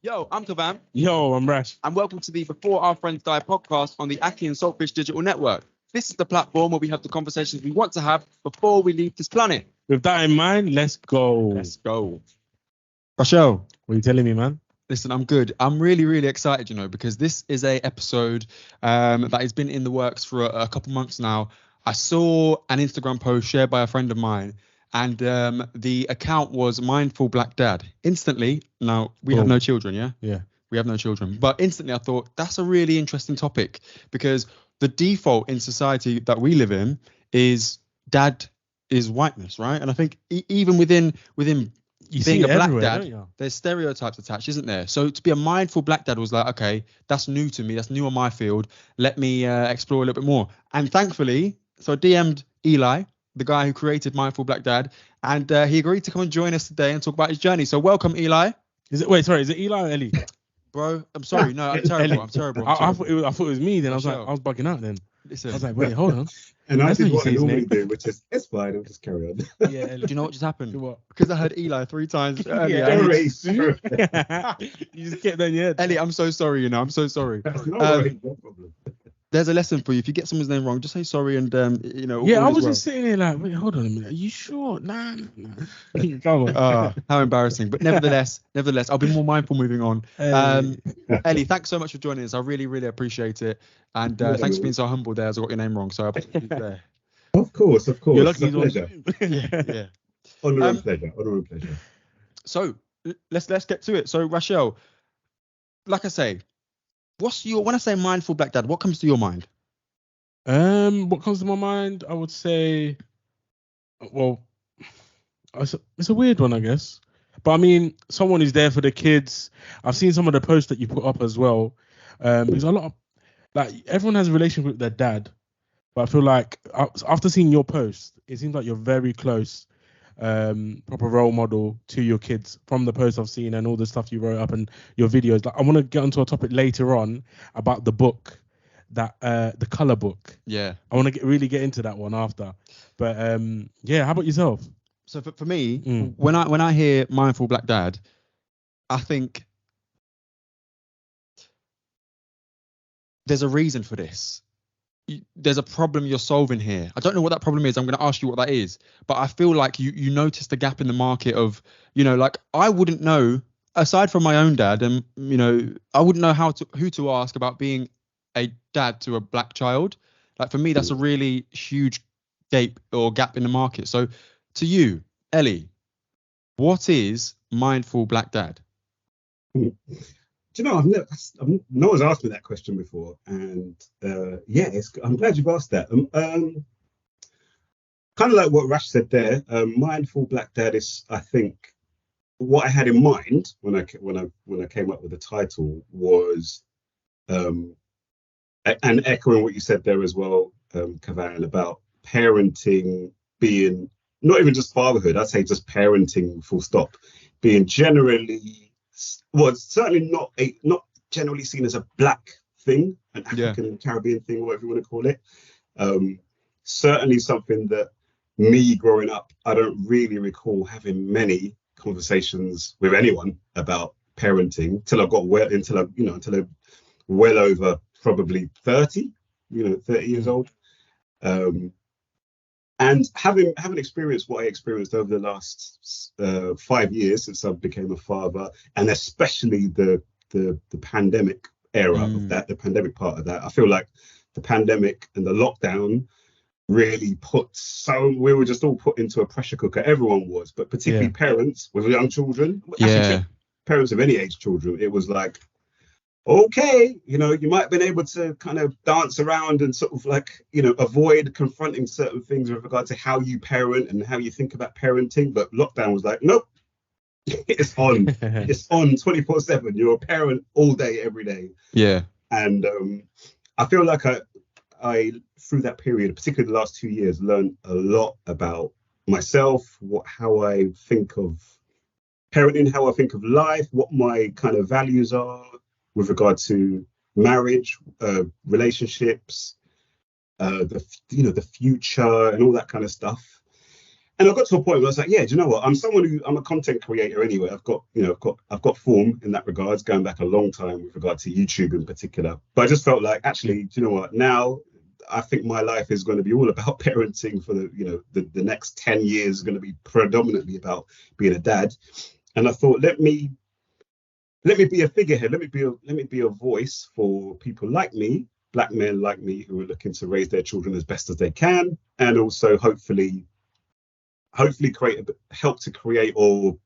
Yo, I'm Kavam, Yo, I'm Rash. and welcome to the Before Our Friends Die podcast on the akhi&saltfish digital network. This is the platform where we have the conversations we want to have before we leave this planet. With that in mind, let's go. Let's go. Rachel, What are you telling me, man? listen, I'm good. I'm really, really excited, because this is a episode that has been in the works for a couple months now. I saw an Instagram post shared by a friend of mine, and the account was Mindful Black Dad. Instantly, now we have no children, yeah? Yeah. We have no children. But instantly I thought that's a really interesting topic, because the default in society that we live in is dad is whiteness, right? And I think even within You being see a it black everywhere, dad, don't you? there's stereotypes attached, isn't there? So to be a mindful black dad was like, okay, that's new to me. That's new on my field. Let me explore a little bit more. And thankfully, so I DM'd Eli, the guy who created Mindful Black Dad, and he agreed to come and join us today and talk about his journey. So welcome, Eli. Is it Eli or Ellie? Bro, I'm sorry. No, I'm terrible. I'm terrible. I thought it was me. Then I was Sure. bugging out. Then Listen, I was like, wait, hold on. And I That's did how you what say I his normally name. do, which is, it's fine, I'll just carry on. Yeah, Ellie. do you know what just happened? What? Because I heard Eli 3 times earlier. Yeah. Ellie, You just kept that in your head. Ellie, I'm so sorry. I'm so sorry. No worries, no problem. There's a lesson for you. If you get someone's name wrong, just say sorry and Yeah, all I is was well. just sitting there like, wait, hold on a minute. Are you sure? Nah. Come on. How embarrassing. But nevertheless, I'll be more mindful moving on. Hey. Ellie, thanks so much for joining us. I really, really appreciate it. And thanks for being so humble there as I got your name wrong. So I apologize there. Of course. You're It's lucky a he's on pleasure. Zoom. Yeah. Honour and pleasure. So let's get to it. So Rachel, like I say, when I say mindful black dad, what comes to your mind? What comes to my mind? I would say, well, it's a weird one, I guess. But I mean, someone who's there for the kids. I've seen some of the posts that you put up as well. Because a lot of, like, everyone has a relationship with their dad. But I feel like after seeing your post, it seems like you're very close, proper role model to your kids from the posts I've seen and all the stuff you wrote up and your videos. Like, I want to get onto a topic later on about the book, that the color book. Yeah. I want to really get into that one after. But yeah, how about yourself? So for me, when I hear mindful black dad, I think there's a reason for this. There's a problem you're solving here. I don't know what that problem is. I'm going to ask you what that is. But I feel like you noticed the gap in the market of, like, I wouldn't know, aside from my own dad, and I wouldn't know who to ask about being a dad to a black child. Like, for me, that's a really huge gap in the market. So to you, Ellie, what is mindful black dad? Do you know, no one's asked me that question before, and I'm glad you've asked that. Kind of like what Rash said there. Mindful black dad is, I think, what I had in mind when I came up with the title was, and echoing what you said there as well, Kavan, about parenting being not even just fatherhood. I'd say just parenting, full stop, being generally. Well, it's certainly not generally seen as a black thing, an African Caribbean thing, or whatever you want to call it. Certainly something that me growing up, I don't really recall having many conversations with anyone about parenting until I'm well over probably 30 years old. And having experienced what I experienced over the last 5 years since I became a father, and especially the pandemic era of that, the pandemic part of that, I feel like the pandemic and the lockdown really we were just all put into a pressure cooker. Everyone was, but particularly parents with young children, actually, parents of any age children. It was like, okay, you might have been able to kind of dance around and sort of like, avoid confronting certain things with regard to how you parent and how you think about parenting. But lockdown was like, nope, it's on. It's on 24/7. You're a parent all day, every day. Yeah. And I feel like I, through that period, particularly the last 2 years, learned a lot about myself, how I think of parenting, how I think of life, what my kind of values are with regard to marriage, relationships, the future, and all that kind of stuff. And I got to a point where I was like, yeah, do you know what? I'm a content creator anyway. I've got form in that regards, going back a long time with regard to YouTube in particular. But I just felt like, actually, do you know what? Now I think my life is going to be all about parenting for the next 10 years is going to be predominantly about being a dad. And I thought, let me be a figurehead. Let me be a voice for people like me, black men like me, who are looking to raise their children as best as they can, and also hopefully help to create or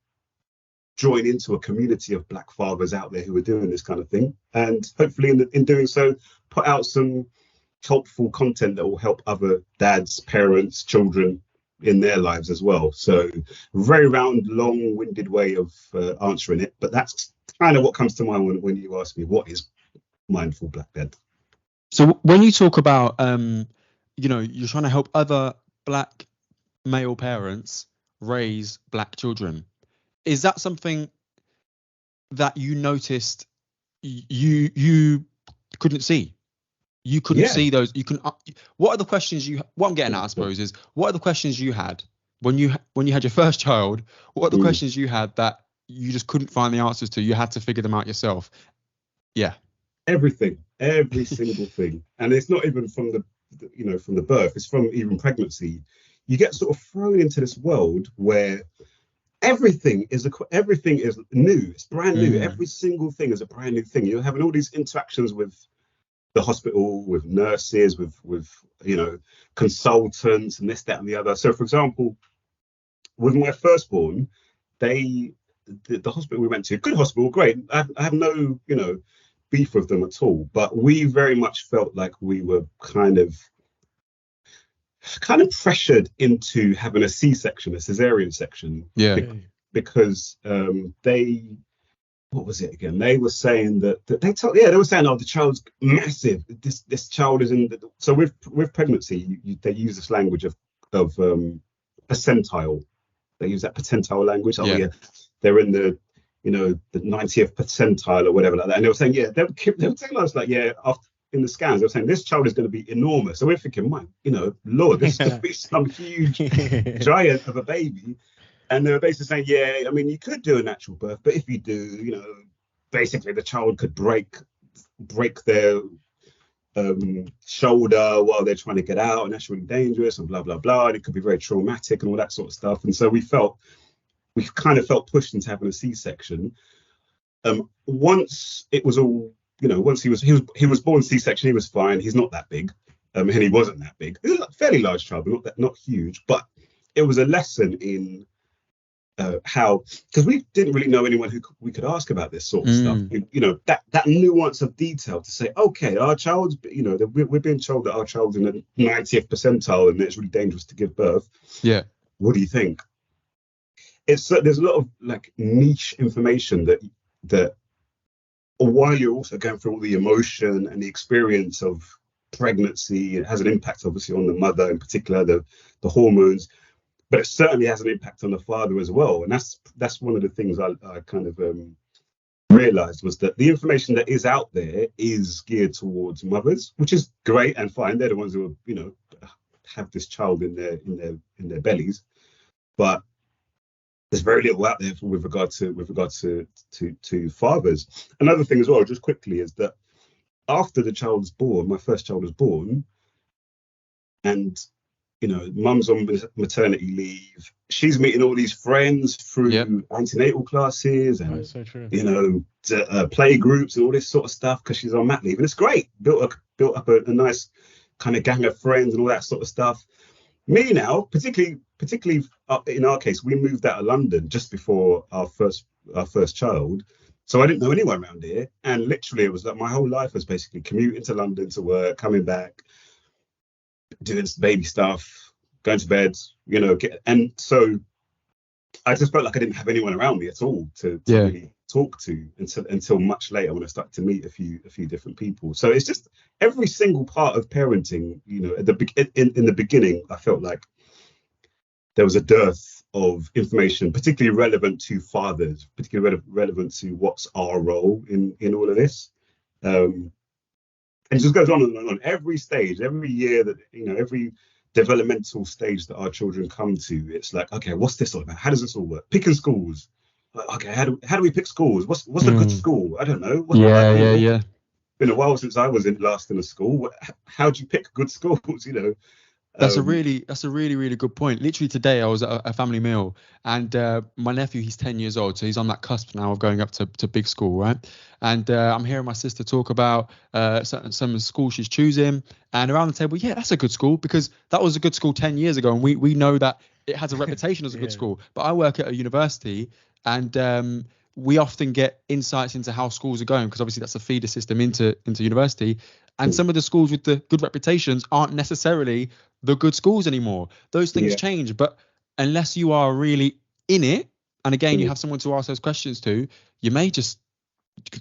join into a community of black fathers out there who are doing this kind of thing, and hopefully in doing so put out some helpful content that will help other dads, parents, children in their lives as well. So very round, long-winded way of answering it, but that's kind of what comes to mind when you ask me what is mindful black dad. So when you talk about you're trying to help other black male parents raise black children, is that something that you noticed you couldn't see? You couldn't see those. You can. What are the questions what I'm getting at, I suppose, is what are the questions you had when you had your first child? What are the questions you had that you just couldn't find the answers to? You had to figure them out yourself. Yeah. Every single thing. And it's not even from the birth, it's from even pregnancy. You get sort of thrown into this world where everything is new. It's brand new. Every single thing is a brand new thing. You're having all these interactions with the hospital, with nurses, with consultants and this, that, and the other. So for example, with my firstborn, the hospital we went to, good hospital, great. I have no, beef with them at all, but we very much felt like we were kind of pressured into having a C-section, a cesarean section. Because what was it again? They were saying they were saying, oh, the child's massive. This child is in so with pregnancy, they use this language of percentile. They use that percentile language. Oh yeah, they're in the 90th percentile or whatever like that. And they were saying, they were telling us like, after in the scans, they were saying this child is going to be enormous. So we're thinking, Lord, this is going to be some huge giant of a baby. And they were basically saying, I mean, you could do a natural birth, but if you do, basically the child could break their shoulder while they're trying to get out, and that's really dangerous and blah, blah, blah. And it could be very traumatic and all that sort of stuff. And so we kind of felt pushed into having a C-section. Once it was all, once he was born C-section, he was fine. He's not that big. And he wasn't that big. He was a fairly large child, but not huge. But it was a lesson in how, because we didn't really know anyone who we could ask about this sort of stuff. That nuance of detail to say, okay, our child's, we're being told that our child's in the 90th percentile and it's really dangerous to give birth. Yeah. What do you think? There's a lot of like niche information that while you're also going through all the emotion and the experience of pregnancy, it has an impact obviously on the mother in particular, the hormones, but it certainly has an impact on the father as well. And that's one of the things I kind of realized, was that the information that is out there is geared towards mothers, which is great and fine. They're the ones who have this child in their bellies, but there's very little out there with regard to fathers. Another thing as well, just quickly, is that after the child was born, my first child was born, and mum's on maternity leave. She's meeting all these friends through antenatal classes and so true. Play groups and all this sort of stuff because she's on mat leave, and it's great. Built up a nice kind of gang of friends and all that sort of stuff. Me now, particularly in our case, we moved out of London just before our first child, so I didn't know anyone around here, and literally it was like my whole life was basically commuting to London to work, coming back, doing baby stuff, going to bed, and so I just felt like I didn't have anyone around me at all to really talk to until much later when I started to meet a few different people. So it's just every single part of parenting, in the beginning, I felt like there was a dearth of information, particularly relevant to fathers, particularly relevant to what's our role in all of this. And it just goes on and on. Every stage, every year that, every developmental stage that our children come to, it's like, okay, what's this all about? How does this all work? Picking schools. Like, okay, how do we pick schools? What's a good school? I don't know. Yeah. Been a while since I was last in a school. How do you pick good schools? You know. That's a really good point. Literally today I was at a family meal, and my nephew, he's 10 years old, so he's on that cusp now of going up to big school, right? And I'm hearing my sister talk about some schools she's choosing, and around the table, yeah, that's a good school, because that was a good school 10 years ago, and we know that it has a reputation as a good school. But I work at a university, and we often get insights into how schools are going, because obviously that's a feeder system into university. And some of the schools with the good reputations aren't necessarily the good schools anymore. Those things change, but unless you are really in it, and again, you have someone to ask those questions to, you may just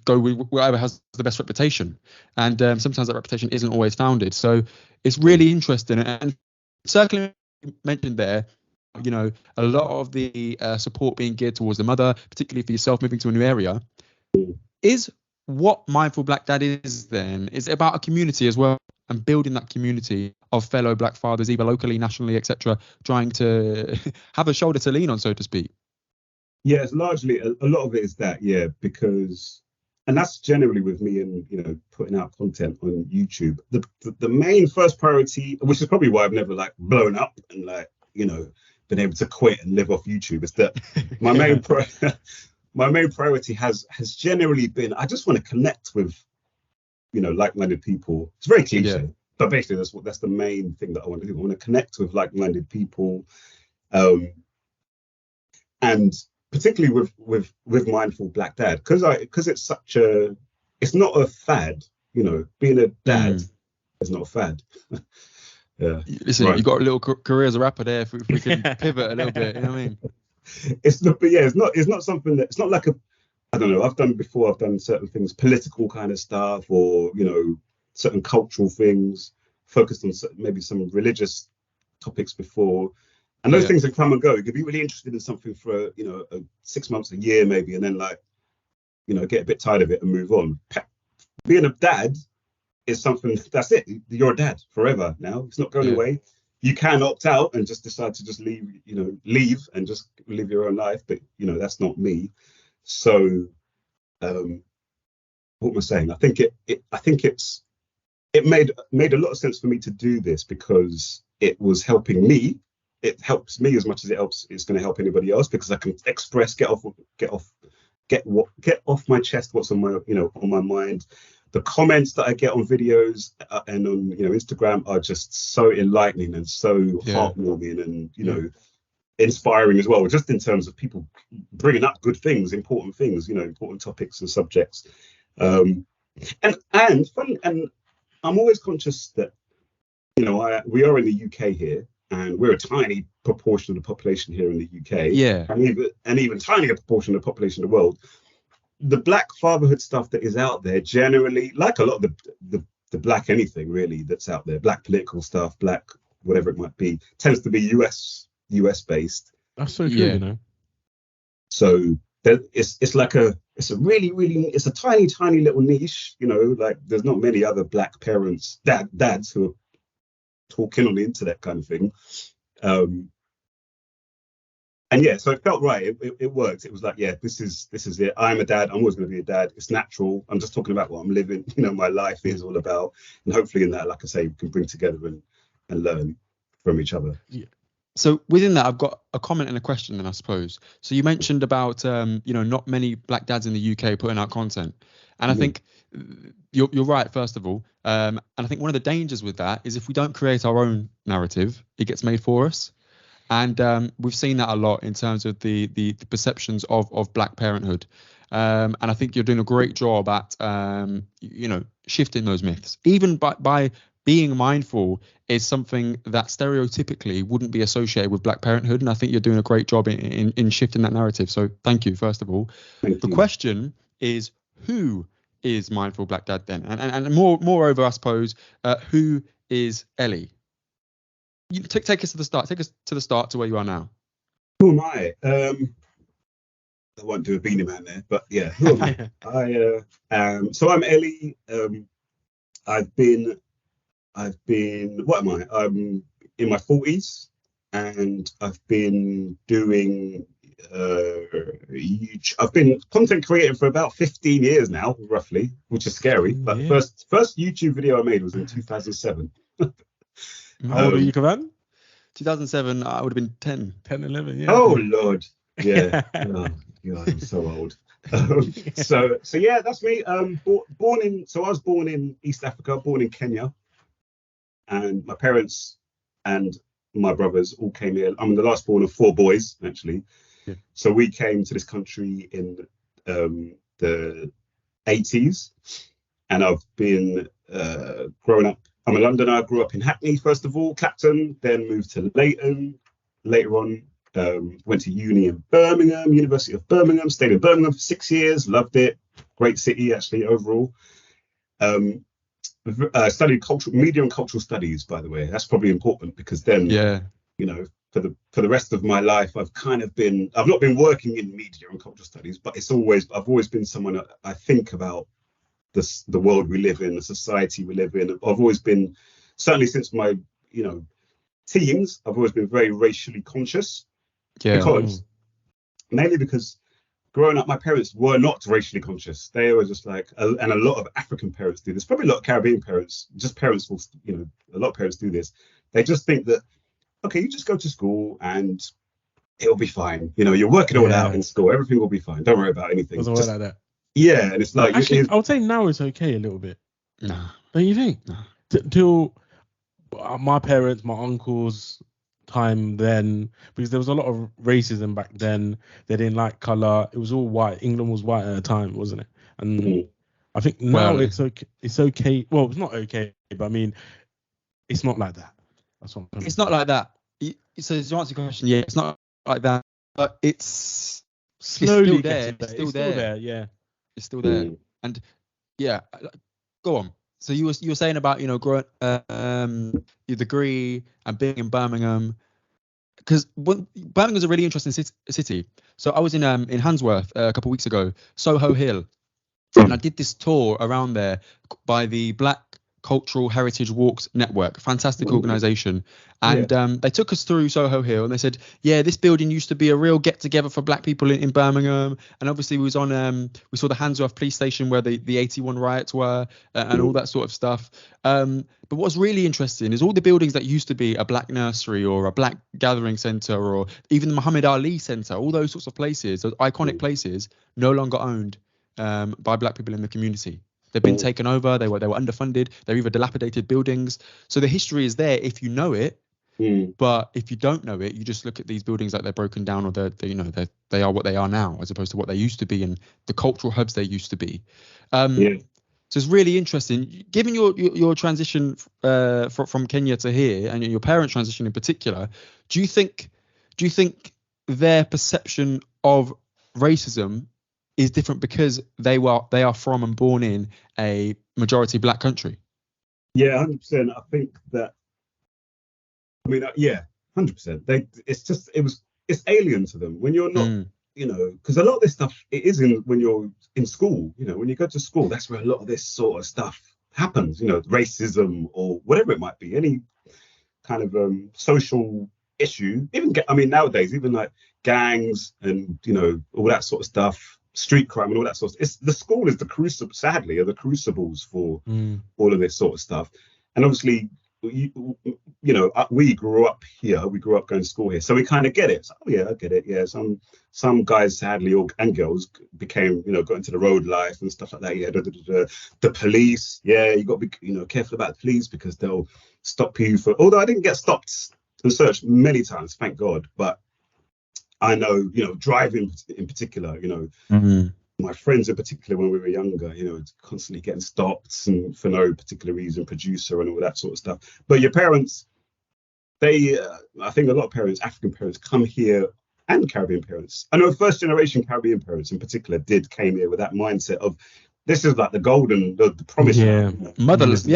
go with whoever has the best reputation. And sometimes that reputation isn't always founded. So it's really interesting. And circling mentioned there, you know, a lot of the support being geared towards the mother, particularly for yourself moving to a new area, is what Mindful Black Dad is then. Is it about a community as well, and building that community of fellow black fathers, either locally, nationally, etc., trying to have a shoulder to lean on, so to speak? Yeah, it's largely a lot of it is that, because, and that's generally with me and, you know, putting out content on YouTube. The main first priority, which is probably why I've never like blown up and like, you know, been able to quit and live off YouTube, is that my main my main priority has generally been, I just want to connect with, you know, like-minded people. It's very cliche, but basically that's the main thing that I want to do. I want to connect with like-minded people, and particularly with Mindful Black Dad, because it's not a fad. You know, being a dad is not a fad. Yeah. Listen, you got a little career as a rapper there. If we can pivot a little bit, you know what I mean? It's not something that, it's not like I don't know, I've done certain things, political kind of stuff, or, you know, certain cultural things, focused on maybe some religious topics before. And those things can come and go. You could be really interested in something for, you know, 6 months, a year maybe, and then like, you know, get a bit tired of it and move on. Being a dad is something, that's it. You're a dad forever now. It's not going away. You can opt out and just decide to just leave and just live your own life. But, you know, that's not me. So what am I saying? I think it made a lot of sense for me to do this, because it was helping me. It helps me as much as it's going to help anybody else, because I can express, get off my chest what's on my mind. The comments that I get on videos and on, you know, Instagram are just so enlightening and so heartwarming and, you know, inspiring as well, just in terms of people bringing up good things, important things, you know, important topics and subjects. And I'm always conscious that, you know, we are in the UK here, and we're a tiny proportion of the population here in the UK, and even tinier proportion of the population of the world. The black fatherhood stuff that is out there generally, like a lot of the black anything really that's out there, black political stuff, black whatever it might be, tends to be US based. That's so true, you know. So it's a tiny little niche, you know, like there's not many other black parents, dads who are talking on the internet kind of thing. And so it felt right. It worked. It was like, this is it. I'm a dad. I'm always going to be a dad. It's natural. I'm just talking about what I'm living. You know, my life is all about. And hopefully in that, like I say, we can bring together and learn from each other. Yeah. So within that, I've got a comment and a question then, I suppose. So you mentioned about, you know, not many black dads in the UK putting out content. And I think you're right, first of all. And I think one of the dangers with that is if we don't create our own narrative, it gets made for us. And we've seen that a lot in terms of the perceptions of black parenthood. And I think you're doing a great job at, you know, shifting those myths. Even by being mindful is something that stereotypically wouldn't be associated with black parenthood. And I think you're doing a great job in shifting that narrative. So thank you, first of all. The question is, who is Mindful Black Dad then? And moreover, I suppose, who is Ellie? You take us to the start. Take us to the start to where you are now. Who am I? I won't do a beanie man there, but yeah, who am I? So I'm Ellie. I've been. What am I? I'm in my 40s, and I've been doing I've been content creating for about 15 years now, roughly, which is scary. But the first YouTube video I made was in 2007. How old are you, Kavan? 2007, I would have been 10. 10, 11, yeah. Oh, Lord. Yeah. Oh, God, I'm so old. So yeah, that's me. I was born in East Africa, born in Kenya. And my parents and my brothers all came here. I'm the last born of 4 boys, actually. Yeah. So we came to this country in the 80s. And I've been growing up. I'm a Londoner. I grew up in Hackney, first of all, Clapton, then moved to Leighton. Later on, went to uni in Birmingham, University of Birmingham, stayed in Birmingham for 6 years, loved it. Great city, actually, overall. Studied media and cultural studies, by the way. That's probably important because then, you know, for the rest of my life, I've not been working in media and cultural studies, but I've always been someone that I think about the world we live in, the society we live in. I've always been, certainly since my, teens, I've always been very racially conscious. Mainly because growing up, my parents were not racially conscious. They were just like, and a lot of African parents do this. Probably a lot of Caribbean parents, a lot of parents do this. They just think that, okay, you just go to school and it'll be fine. You're working all out in school. Everything will be fine. Don't worry about anything. Doesn't work like that. Yeah, and it's like... Actually, I would say now it's okay a little bit. No. Don't you think? No. Till my parents, my uncles' time then, because there was a lot of racism back then. They didn't like colour. It was all white. England was white at the time, wasn't it? And I think now it's okay. It's okay. Well, it's not okay, but I mean, it's not like that. That's what I'm It's not like that. So to answer your question, yeah, it's not like that, but it's slowly still there. It's still there. Yeah. It's still there. And yeah, go on. So you were saying about growing your degree and being in Birmingham, because Birmingham's a really interesting city. So I was in Handsworth a couple of weeks ago, Soho Hill, and I did this tour around there by the Black Cultural Heritage Walks Network, fantastic organisation, and they took us through Soho Hill, and they said, yeah, this building used to be a real get together for Black people in Birmingham, and obviously we saw the Handsworth police station where the 81 riots were, and all that sort of stuff. But what's really interesting is all the buildings that used to be a Black nursery or a Black gathering centre or even the Muhammad Ali Centre, all those sorts of places, those iconic places, no longer owned by Black people in the community. They've been taken over. They were underfunded. They're either dilapidated buildings. So the history is there if you know it. But if you don't know it, you just look at these buildings like they're broken down, or they are what they are now, as opposed to what they used to be and the cultural hubs they used to be. So it's really interesting. Given your transition from Kenya to here, and your parents' transition in particular, do you think their perception of racism is different because they are from and born in a majority Black country? Yeah, 100%. I think that. I mean, 100%. It's alien to them when you're not, because a lot of this stuff it is when you're in school. When you go to school, that's where a lot of this sort of stuff happens. Racism or whatever it might be, any kind of social issue. Nowadays, even like gangs and all that sort of stuff. Street crime and all that sort of stuff. The school is the crucible, sadly, are the crucibles for all of this sort of stuff. And obviously, we grew up here. We grew up going to school here, so we kind of get it. So, I get it. Yeah, some guys, sadly, and girls became, got into the road life and stuff like that. Yeah, the police. Yeah, you got to be, careful about the police because they'll stop you for. Although I didn't get stopped and searched many times, thank God, but. I know, driving in particular, my friends in particular, when we were younger, constantly getting stopped and for no particular reason, producer and all that sort of stuff. But your parents, I think a lot of parents, African parents, come here, and Caribbean parents. I know first generation Caribbean parents in particular came here with that mindset of this is like the promise. Motherless,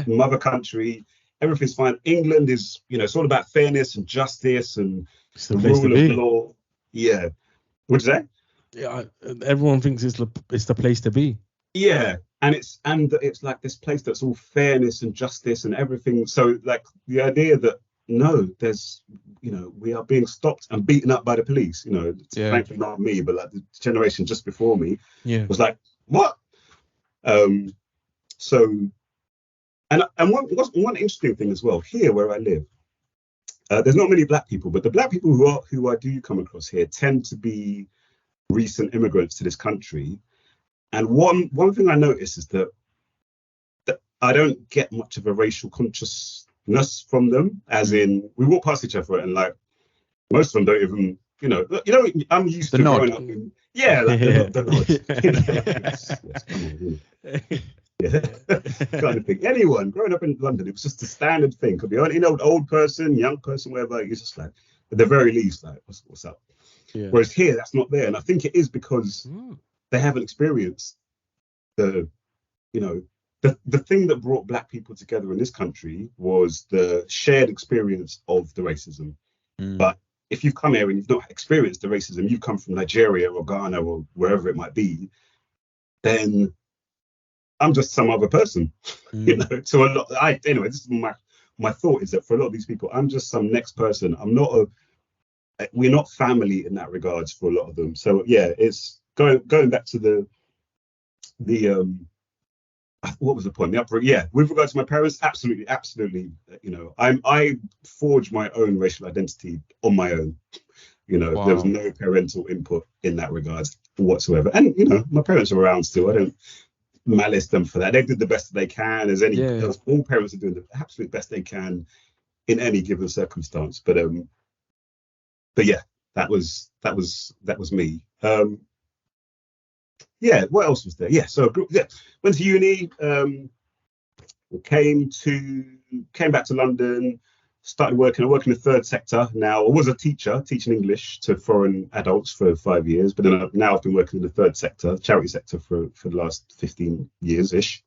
mother country. Everything's fine. England is, it's all about fairness and justice and the rule of law. Yeah. What'd you say? Yeah, everyone thinks it's the place to be. Yeah, and it's like this place that's all fairness and justice and everything. So like the idea that no, there's, we are being stopped and beaten up by the police. Yeah. Thankfully not me, but like the generation just before me was like, what? So, and one interesting thing as well here where I live, there's not many black people, but the black people who I do come across here tend to be recent immigrants to this country. And one thing I notice is that I don't get much of a racial consciousness from them, as in we walk past each other and like most of them don't even, I'm used to growing up in, like the nod. Yes, come on, yeah, kind of thing. Anyone growing up in London, it was just a standard thing. Could be any old person, young person, whatever. It's just like, at the very least, like, what's up? Yeah. Whereas here, that's not there, and I think it is because they haven't experienced the thing that brought black people together in this country was the shared experience of the racism. But if you've come here and you've not experienced the racism, you've come from Nigeria or Ghana or wherever it might be, then I'm just some other person, to a lot. Anyway, this is my thought is that for a lot of these people, I'm just some next person. We're not family in that regards for a lot of them. So yeah, it's going back to the what was the point? The upbringing. Yeah, with regard to my parents, absolutely. I forged my own racial identity on my own. Wow. There was no parental input in that regard whatsoever. And my parents are around still. I don't malice them for that. They did the best that they can, as all parents are doing the absolute best they can in any given circumstance. But yeah, that was me. Yeah, what else was there? Yeah, so went to uni, came back to London, started working. I work in the third sector now. I was a teacher, teaching English to foreign adults for 5 years, but then now I've been working in the third sector, charity sector for the last 15 years-ish.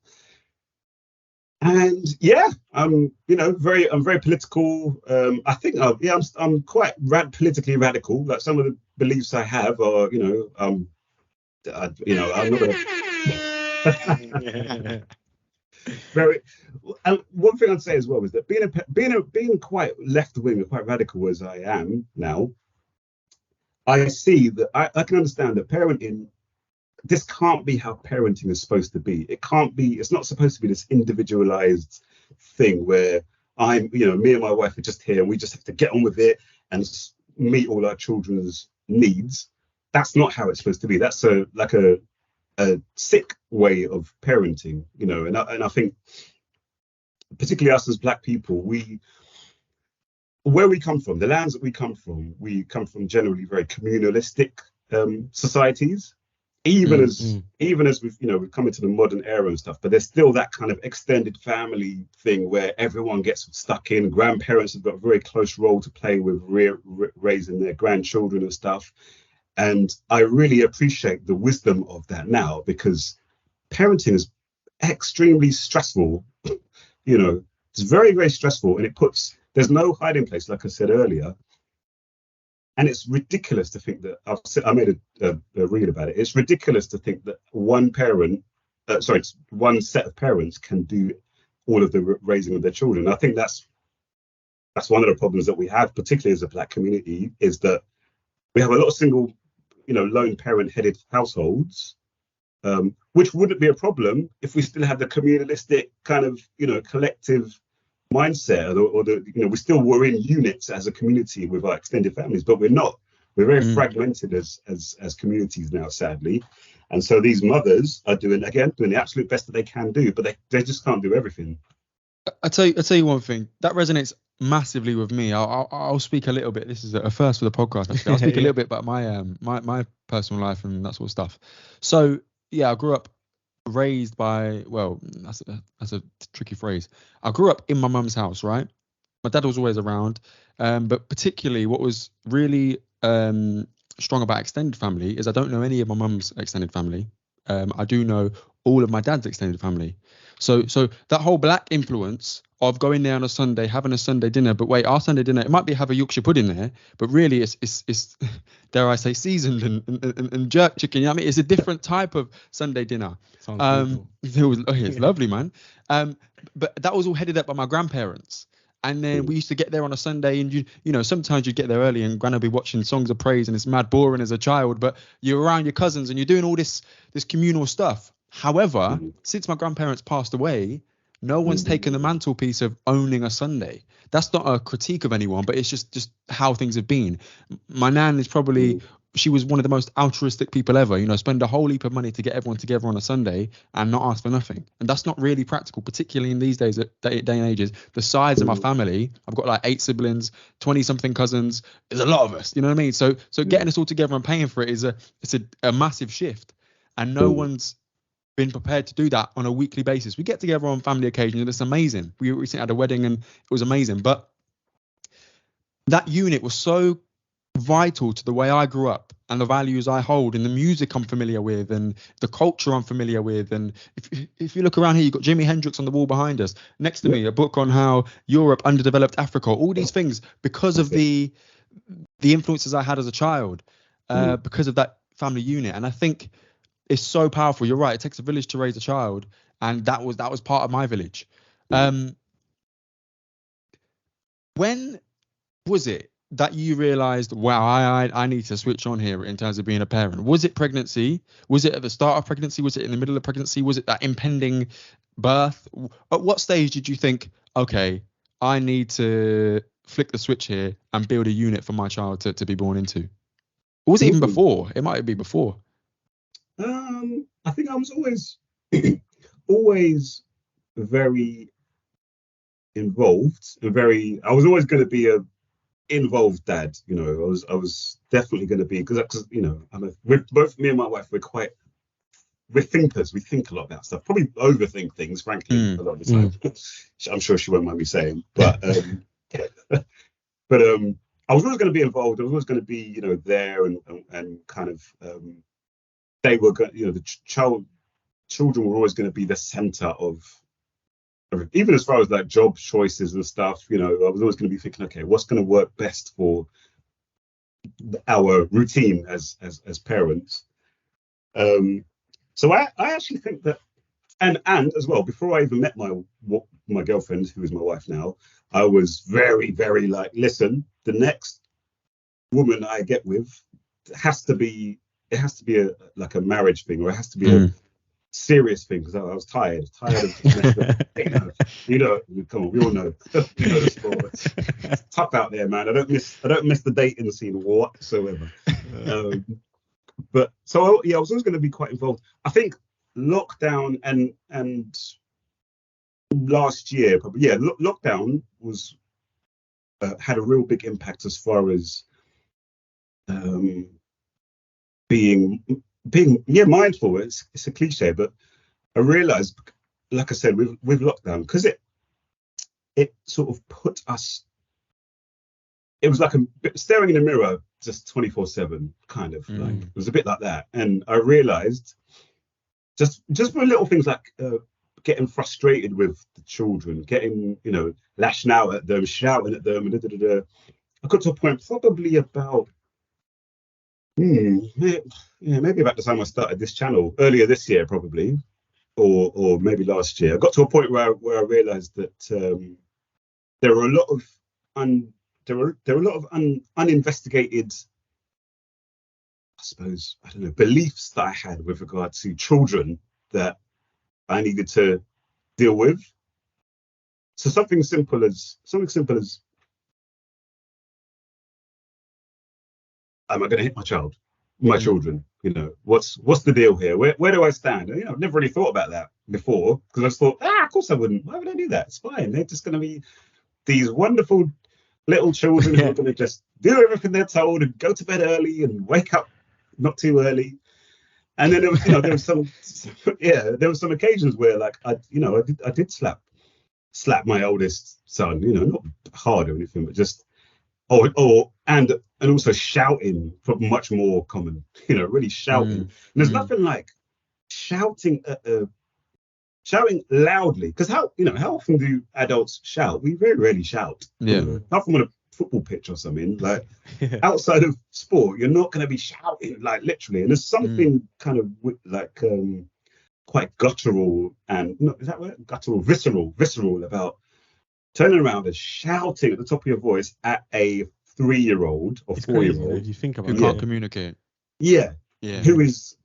And yeah, I'm very political. I think I'm quite politically radical. Like some of the beliefs I have are, I'm not very. And one thing I'd say as well is that being quite left wing and quite radical as I am now, I see that I can understand that parenting. This can't be how parenting is supposed to be. It can't be. It's not supposed to be this individualized thing where me and my wife are just here and we just have to get on with it and meet all our children's needs. That's not how it's supposed to be. That's a sick way of parenting, and I think particularly us as black people, where we come from, the lands that we come from generally very communalistic societies, even as we've come into the modern era and stuff, but there's still that kind of extended family thing where everyone gets stuck in. Grandparents have got a very close role to play with raising their grandchildren and stuff. And I really appreciate the wisdom of that now, because parenting is extremely stressful. It's very, very stressful, and there's no hiding place, like I said earlier. And it's ridiculous to think that I made a read about it. It's ridiculous to think that one set of parents can do all of the raising of their children. I think that's one of the problems that we have, particularly as a black community, is that we have a lot of single, lone parent headed households, which wouldn't be a problem if we still had the communalistic kind of, collective mindset, or we still were in units as a community with our extended families, but we're not. We're very fragmented as communities now, sadly. And so these mothers are doing the absolute best that they can do, but they just can't do everything. I'll tell you one thing that resonates massively with me. I'll speak a little bit. This is a first for the podcast, actually. I'll speak a little bit about my personal life and that sort of stuff. So yeah, I grew up raised by, well, that's a tricky phrase. I grew up in my mum's house, right? My dad was always around, but particularly what was really strong about extended family is I don't know any of my mum's extended family. I do know all of my dad's extended family. So that whole black influence of going there on a Sunday, having a Sunday dinner, but wait, our Sunday dinner, it might be have a Yorkshire pudding there, but really it's dare I say, seasoned and jerk chicken. I mean, it's a different type of Sunday dinner. Sounds it's lovely, man. But that was all headed up by my grandparents. And then we used to get there on a Sunday, and you know, sometimes you'd get there early, and Gran would be watching Songs of Praise, and it's mad boring as a child, but you're around your cousins and you're doing all this communal stuff. However, since my grandparents passed away, no one's taken the mantelpiece of owning a Sunday. That's not a critique of anyone, but it's just how things have been. My nan is probably, she was one of the most altruistic people ever, you know, spend a whole heap of money to get everyone together on a Sunday and not ask for nothing. And that's not really practical, particularly in these days, day and ages. The size of my family, I've got like 8 siblings, 20 something cousins. There's a lot of us, you know what I mean? So getting us all together and paying for it is a massive shift. And no one's been prepared to do that on a weekly basis. We get together on family occasions and it's amazing. We recently had a wedding and it was amazing. But that unit was so vital to the way I grew up and the values I hold and the music I'm familiar with and the culture I'm familiar with. And if you look around here, you've got Jimi Hendrix on the wall behind us. Next to me, a book on how Europe underdeveloped Africa, all these things because of the influences I had as a child, because of that family unit. And I think it's so powerful. You're right. It takes a village to raise a child. And that was part of my village. When was it that you realized, wow, I need to switch on here in terms of being a parent? Was it pregnancy? Was it at the start of pregnancy? Was it in the middle of pregnancy? Was it that impending birth? At what stage did you think, okay, I need to flick the switch here and build a unit for my child to be born into? Or was it even before? It might be before. I think I was always very involved and I was always going to be a involved dad. You know, I was definitely going to be, because you know, both me and my wife, we're thinkers. We think a lot about stuff, probably overthink things, frankly, a lot of the time. I'm sure she won't mind me saying, but I was always going to be involved. I was always going to be, you know, there and kind of they were going, you know, the children were always going to be the center of even as far as like job choices and stuff. You know, I was always going to be thinking, okay, what's going to work best for our routine as parents. So I actually think that, and as well, before I even met my girlfriend, who is my wife now, I was very, very like, listen, the next woman I get with has to be a marriage thing, or it has to be a serious thing, because I was tired of you know, come on, we all know you know the score. It's tough out there, man. I don't miss the dating scene whatsoever. But so yeah, I was always going to be quite involved. I think lockdown and last year probably, yeah, lockdown was had a real big impact as far as being mindful. It's a cliche, but I realized, like I said, with lockdown, because it sort of put us, it was like staring in a mirror just 24/7 kind of, like it was a bit like that. And I realized just for little things like getting frustrated with the children, getting, you know, lashing out at them, shouting at them, and I got to a point probably about maybe about the time I started this channel, earlier this year probably, or maybe last year. I got to a point where I realized that there were a lot of uninvestigated, I suppose, I don't know, beliefs that I had with regard to children that I needed to deal with. So something simple as am I going to hit my children? You know, what's the deal here? Where do I stand? You know, I've never really thought about that before, because I just thought, of course I wouldn't. Why would I do that? It's fine. They're just going to be these wonderful little children who are going to just do everything they're told and go to bed early and wake up not too early. And then there was some occasions where, like, I did slap my oldest son. You know, not hard or anything, but just and also shouting, probably much more common. You know, really shouting. And there's nothing like shouting loudly, because how often do adults shout? We very rarely shout. Yeah. You know, apart from on a football pitch or something. Like outside of sport, you're not going to be shouting, like, literally. And there's something kind of like quite guttural and, no, is that right? Guttural, visceral about turning around and shouting at the top of your voice at a 3-year-old or It's crazy, 4-year-old if you think about Who it. can't Yeah. communicate. yeah, Yeah. who is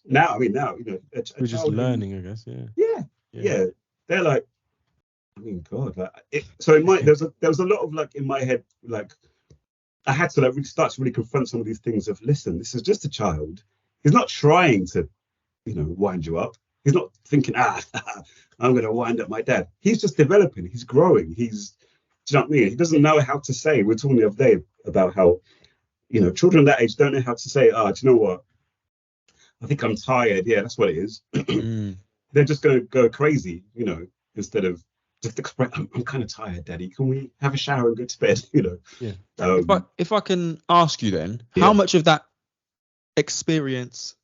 now, I mean, now, you know, a We're just child who- learning, I guess. Yeah. yeah, they're like, I mean, God, like so in my there was a lot of like in my head, like I had to like really start to really confront some of these things of, listen, this is just a child. He's not trying to, you know, wind you up. He's not thinking, I'm going to wind up my dad. He's just developing. He's growing. Do you know what I mean? He doesn't know how to say. We were talking the other day about how, you know, children that age don't know how to say, do you know what? I think I'm tired. Yeah, that's what it is. They're just going to go crazy, you know, instead of just express, I'm kind of tired, Daddy. Can we have a shower and go to bed? You know? Yeah. If I can ask you then, Yeah. how much of that experience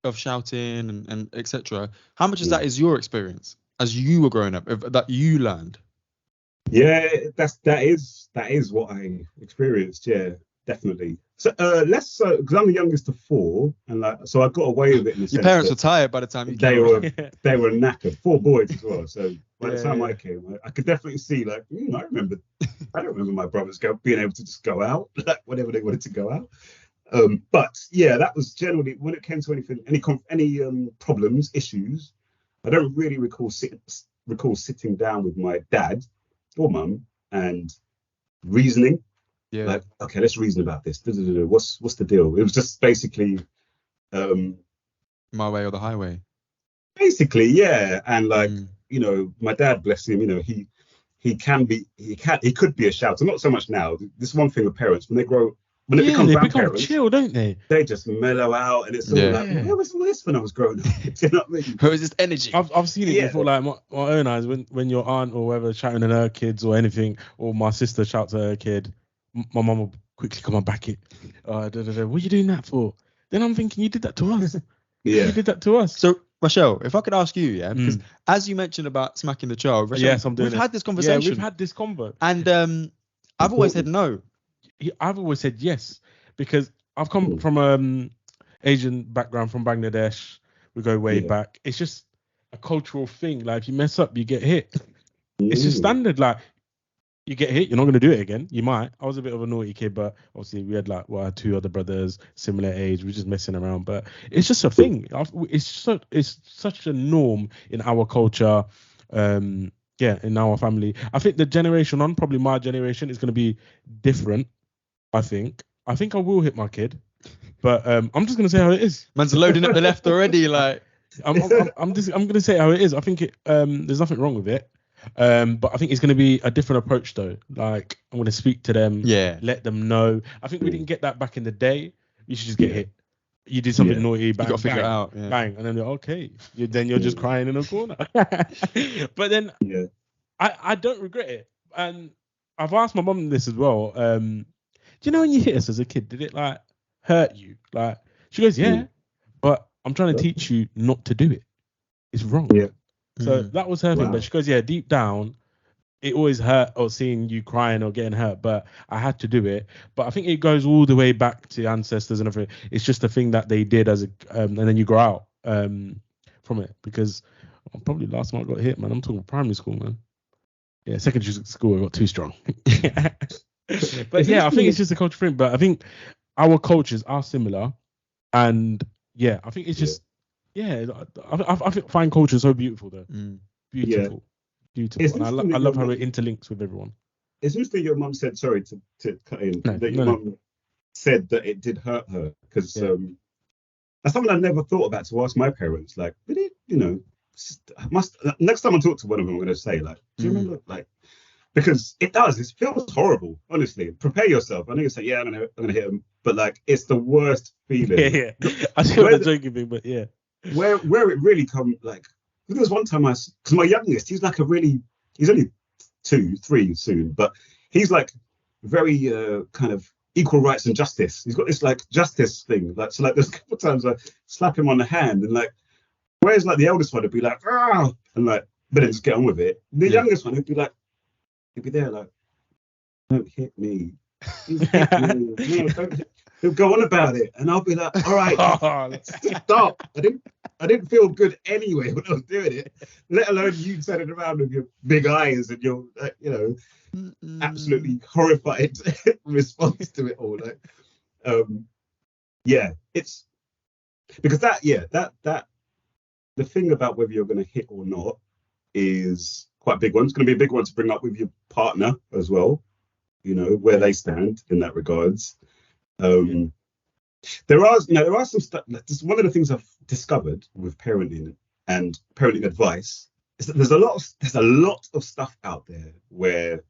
of shouting and etc., how much of that is your experience as you were growing up, that you learned? Yeah, that is what I experienced. Yeah, definitely. So less so because I'm the youngest of 4, and like so I got away with it in the Your sense parents that were tired by the time you they came were around. they were knackered. 4 boys as well. So by the Yeah, time yeah. I came, I could definitely see like I don't remember my brothers being able to just go out like whenever they wanted to go out. But yeah, that was generally when it came to anything, any problems, issues. I don't really recall sitting down with my dad or mum and reasoning. Yeah. Like, okay, let's reason about this. What's the deal? It was just basically, My way or the highway. yeah. And like, you know, my dad, bless him, you know, he could be a shouter. Not so much now. This is one thing with parents when they become they grandparents, become chill, don't they? they just mellow out, and it's all like, where was all this when I was growing up? Do you know what I mean? Who is this energy? I've seen it Yeah. before, like my own eyes, when your aunt or whoever shouting at her kids or anything, or my sister shouts at her kid, my mum will quickly come and back it. What are you doing that for? Then I'm thinking, you did that to us. Yeah. You did that to us. So, Rochelle, if I could ask you, because as you mentioned about smacking the child, Rochelle, Yes, I'm doing we've it. had this conversation. Yeah, we've had this convo. And I've always said no. I've always said yes, because I've come from Asian background, from Bangladesh. We go way back. It's just a cultural thing. Like, if you mess up, you get hit. It's just standard. Like, you get hit, you're not going to do it again. You might. I was a bit of a naughty kid, but obviously we had like 2 other brothers, similar age. We were just messing around, but it's just a thing. It's such a norm in our culture. In our family. I think the generation on, probably my generation, is going to be different. I think I will hit my kid, but I'm just going to say how it is. Man's loading up the left already. Like, I'm going to say how it is. I think there's nothing wrong with it. But I think it's going to be a different approach though. Like, I'm going to speak to them, let them know. I think we didn't get that back in the day. You should just get hit. You did something naughty, bang, you got to figure it out. bang, and then you're okay. You're just crying in a corner. But then I don't regret it, and I've asked my mum this as well. Do you know when you hit us as a kid, did it like hurt you? Like, she goes, yeah, but I'm trying to teach you not to do it. It's wrong. Yeah. So that was her thing. Wow. But she goes, yeah, deep down, it always hurt or seeing you crying or getting hurt, but I had to do it. But I think it goes all the way back to ancestors and everything. It's just a thing that they did as a, and then you grow out from it. Because probably last time I got hit, man, I'm talking primary school, man. Yeah, secondary school, I got too strong. But yeah, I think it's just a culture thing. But I think our cultures are similar, and yeah, I think it's just I find culture so beautiful though. Beautiful. And I love how it interlinks with everyone. It's interesting your mum said, sorry to cut in, that your mum said that it did hurt her, because that's something I never thought about to ask my parents. Like, did it, you know, next time I talk to one of them, I'm going to say, like, do you remember, like, because it does, it feels horrible, honestly. Prepare yourself. I know you say, yeah, I'm gonna hit him, but like, it's the worst feeling. Yeah. I see what the joking thing, but yeah. Where it really come, like, there was one time because my youngest, he's only 2, 3 soon, but he's like very kind of equal rights and justice. He's got this like justice thing. Like, so like there's a couple of times I slap him on the hand, and like, whereas like the eldest one would be like, ah, and like, but then just get on with it. The youngest one would be like, he'd be there like, don't hit me. No, don't hit. he'll go on about it, and I'll be like, all right, stop. I didn't feel good anyway when I was doing it, let alone you turning around with your big eyes and your, absolutely horrified response to it all. Like, it's because that the thing about whether you're going to hit or not is quite a big one. It's going to be a big one to bring up with your partner as well, where they stand in that regards. There are some stuff. Just one of the things I've discovered with parenting and parenting advice is that there's a lot of stuff out there where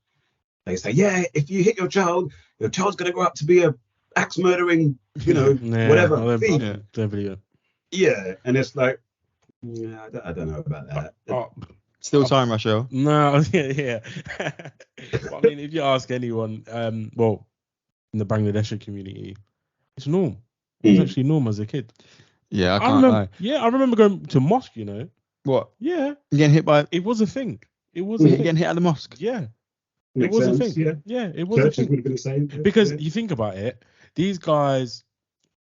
they say, yeah, if you hit your child's going to grow up to be a axe murdering, whatever thief. Yeah, and it's like, I don't know about that. Still time, Rachel. No, yeah. I mean, if you ask anyone, in the Bangladeshi community, it's norm. It was actually norm as a kid. Yeah, I can't lie. Yeah, I remember going to mosque. What? Yeah, you getting hit by? It was a thing. It was getting hit at the mosque. Yeah, Makes it was sense, a thing. Yeah, it was Churches a thing. would have been the same. Because you think about it, these guys,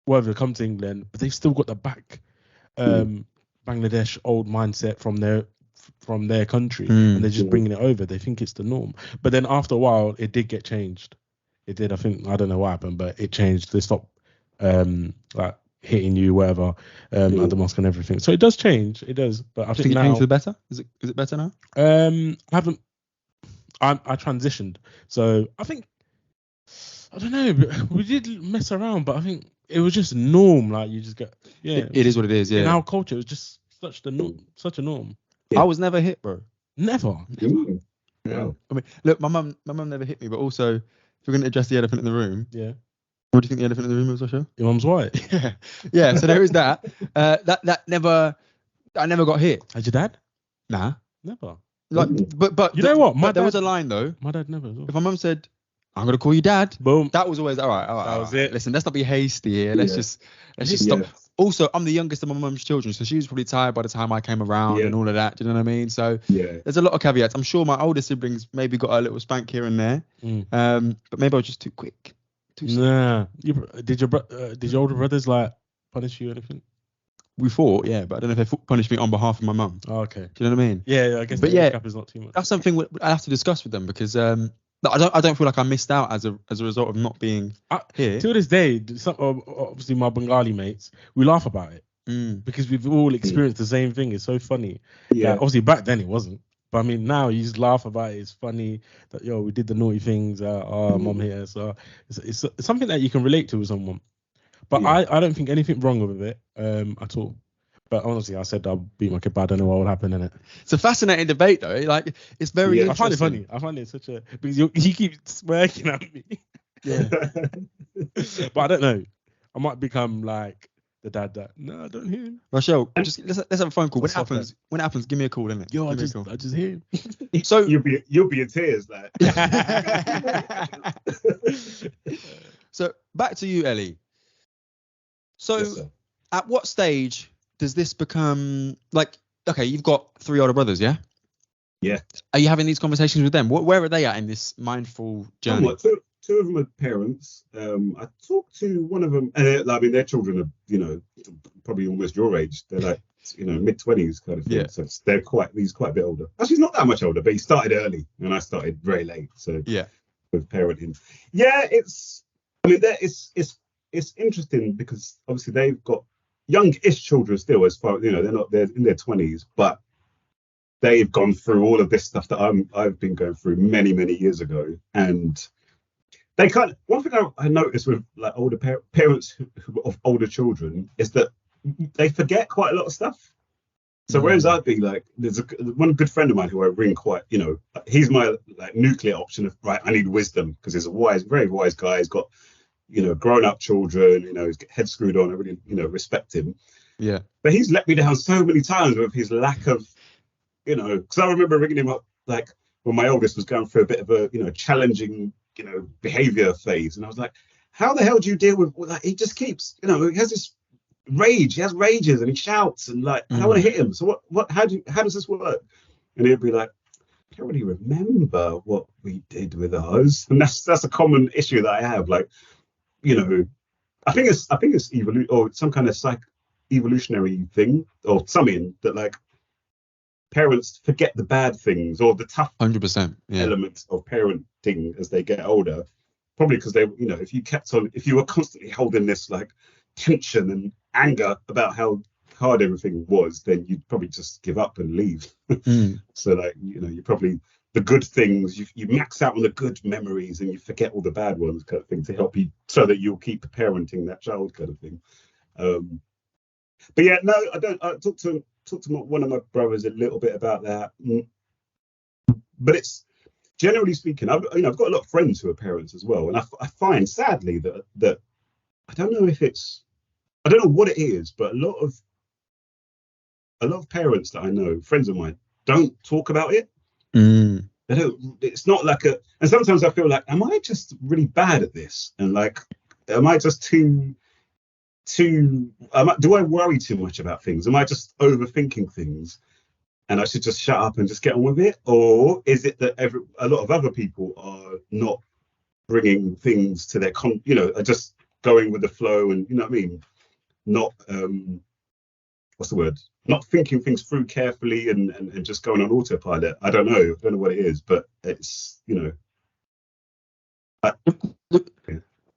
whether they come to England, but they've still got the back Bangladesh old mindset from their country, and they're just bringing it over. They think it's the norm. But then after a while, it did get changed. It did. I don't know what happened, but it changed. They stopped like hitting you, whatever, at the mosque and everything. So it does change. It does. But I think it now, changed for the better. Is it better now? I haven't. I transitioned, so I think I don't know. We did mess around, but I think it was just norm. Like you just get It is what it is. Yeah. In our culture, it was just such a norm. I was never hit, bro. Never. Yeah. I mean, look, my mum never hit me, but also, if we're going to address the elephant in the room, Yeah. what do you think the elephant in the room was, Sasha? Your mum's white. Yeah. So there is that. I never got hit. Had your dad? Nah. Never. Like, but you know what? There was a line though. My dad never. If my mum said, "I'm gonna call you dad," boom. That was always all right. That was it. Listen, let's not be hasty here. Let's just stop. Also, I'm the youngest of my mum's children, so she was probably tired by the time I came around and all of that. Do you know what I mean? So there's a lot of caveats. I'm sure my older siblings maybe got a little spank here and there, but maybe I was just too quick. Nah. Did your older brothers like punish you or anything? We fought, yeah, but I don't know if they punished me on behalf of my mum. Oh, okay. Do you know what I mean? Yeah, I guess. But gap is not too much. That's something I have to discuss with them because I don't feel like I missed out as a result of not being here. To this day, obviously my Bengali mates, we laugh about it because we've all experienced the same thing. It's so funny. Yeah. Obviously back then it wasn't, but I mean now you just laugh about it. It's funny that we did the naughty things. Mom here, so it's something that you can relate to with someone. But I don't think anything wrong with it at all. But honestly, I said I'll beat my kid, but I don't know what will happen in it. It's a fascinating debate, though. Like, it's very interesting. I find it funny. I find it such a... Because he keeps smirking at me. Yeah. But I don't know. I might become like the dad that... No, I don't hear him. Rachel, let's have a phone call. When it happens, give me a call, innit? Yo, I just hear him. So you'll be in tears, like. So, back to you, Ellie. So, at what stage does this become like? Okay, you've got 3 older brothers, yeah. Yeah. Are you having these conversations with them? Where are they at in this mindful journey? Two of them are parents. I talked to one of them. I mean, their children are, probably almost your age. They're like, mid-20s kind of thing. Yeah. So he's quite a bit older. Actually, he's not that much older, but he started early, and I started very late. So with parenting, it's interesting because obviously they've got young-ish children still, as far they're in their 20s, but they've gone through all of this stuff that I've been going through many years ago, and they one thing I noticed with like older parents of older children is that they forget quite a lot of stuff. So whereas I'd be like, there's one good friend of mine who I ring quite, he's my like nuclear option of right, I need wisdom because he's a very wise guy. He's got grown up children, he's got head screwed on. I really, respect him. Yeah. But he's let me down so many times with his lack of, because I remember ringing him up like when my oldest was going through a bit of a, challenging, behavior phase. And I was like, how the hell do you deal with, like, he just keeps, he has this rage. He has rages and he shouts and like, I don't want to hit him. So how does this work? And he'd be like, I don't really remember what we did with ours. And that's a common issue that I have. Like, I think it's or some kind of evolutionary thing or something that like parents forget the bad things or the tough 100%. Yeah. elements of parenting as they get older. Probably because they, if you were constantly holding this like tension and anger about how hard everything was, then you'd probably just give up and leave. So like, you probably the good things you max out on the good memories and you forget all the bad ones, kind of thing, to help you so that you'll keep parenting that child, kind of thing. But yeah, no, I don't. I talked to one of my brothers a little bit about that, but it's generally speaking, I've got a lot of friends who are parents as well, and I find sadly that I don't know what it is, but a lot of parents that I know, friends of mine, don't talk about it. They don't. It's not like and sometimes I feel like, am I just really bad at this? And like, am I just do I worry too much about things? Am I just overthinking things and I should just shut up and just get on with it? Or is it that a lot of other people are not bringing things to their are just going with the flow and, what I mean? Not, what's the word? Not thinking things through carefully and just going on autopilot. I don't know what it is, but it's,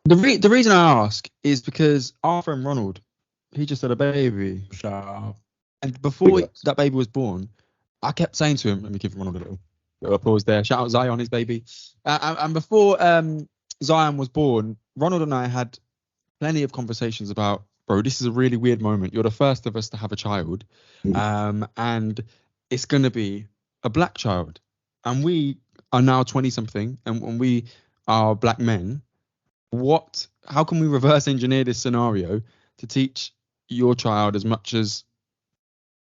The reason I ask is because our friend Ronald, he just had a baby. Shut up. And before that baby was born, I kept saying to him, let me give Ronald a little applause there. Shout out Zion, his baby. And before Zion was born, Ronald and I had plenty of conversations about, bro, this is a really weird moment. You're the first of us to have a child. And it's going to be a black child. And we are now 20 something and we are black men. How can we reverse engineer this scenario to teach your child as much as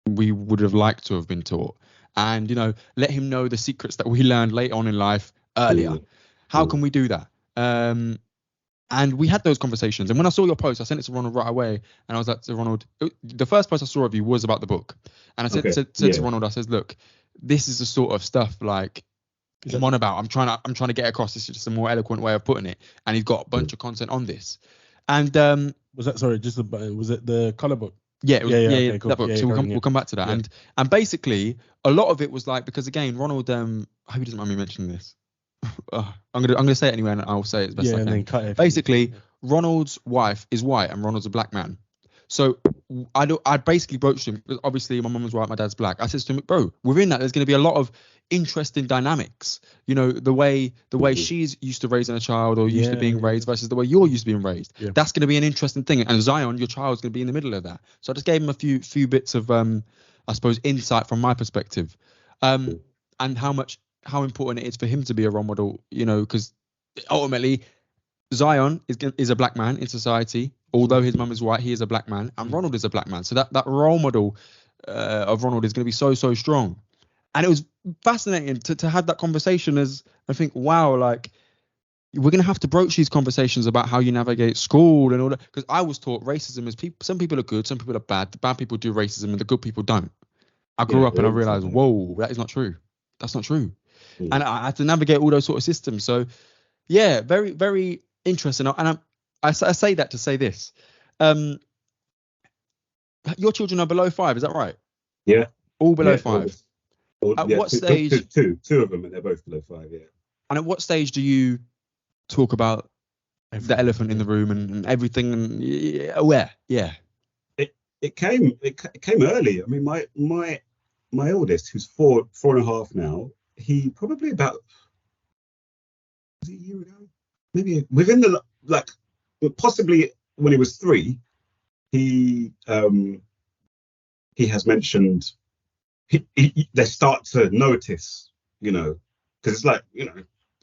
we would have liked to have been taught, and let him know the secrets that we learned late on in life earlier? How can we do that? And we had those conversations, and when I saw your post, I sent it to Ronald right away, and I was like to Ronald, the first post I saw of you was about the book, and I said to Ronald, I said, look, this is the sort of stuff like I'm on about. I'm trying to get across. This is just a more eloquent way of putting it. And he's got a bunch of content on this. And was that was it the color book? Yeah, it was, okay, cool. that book. So we'll come back to that. Yeah. And basically a lot of it was like, because again, Ronald, I hope he doesn't mind me mentioning this. I'm gonna say it anyway, and I'll say it as best I can. And then cut it. Basically, Ronald's wife is white and Ronald's a black man. So I basically broached him, because obviously my mum was white, my dad's black. I said to him, bro, within that there's going to be a lot of interesting dynamics. The way she's used to raising a child or used to being raised versus the way you're used to being raised. Yeah. That's going to be an interesting thing. And Zion, your child's going to be in the middle of that. So I just gave him a few bits of I suppose insight from my perspective, and how important it is for him to be a role model. Because ultimately Zion is a black man in society. Although his mum is white, he is a black man, and Ronald is a black man. So that role model of Ronald is going to be so strong. And it was fascinating to have that conversation, as I think, wow, like we're going to have to broach these conversations about how you navigate school and all that. Because I was taught racism is some people are good, some people are bad. The bad people do racism and the good people don't. I grew up and I realized, whoa, that is not true. That's not true. And I had to navigate all those sort of systems. So yeah, very, very interesting. And I say that to say this. Your children are below 5, is that right? Yeah. All below 5. At what stage? Two of them, and they're both below 5. Yeah. And at what stage do you talk about the elephant in the room and everything? And where? Yeah. It came early. I mean, my oldest, who's 4.5 now, he probably about a year ago, maybe within the possibly when he was 3, he has mentioned they start to notice, because it's like,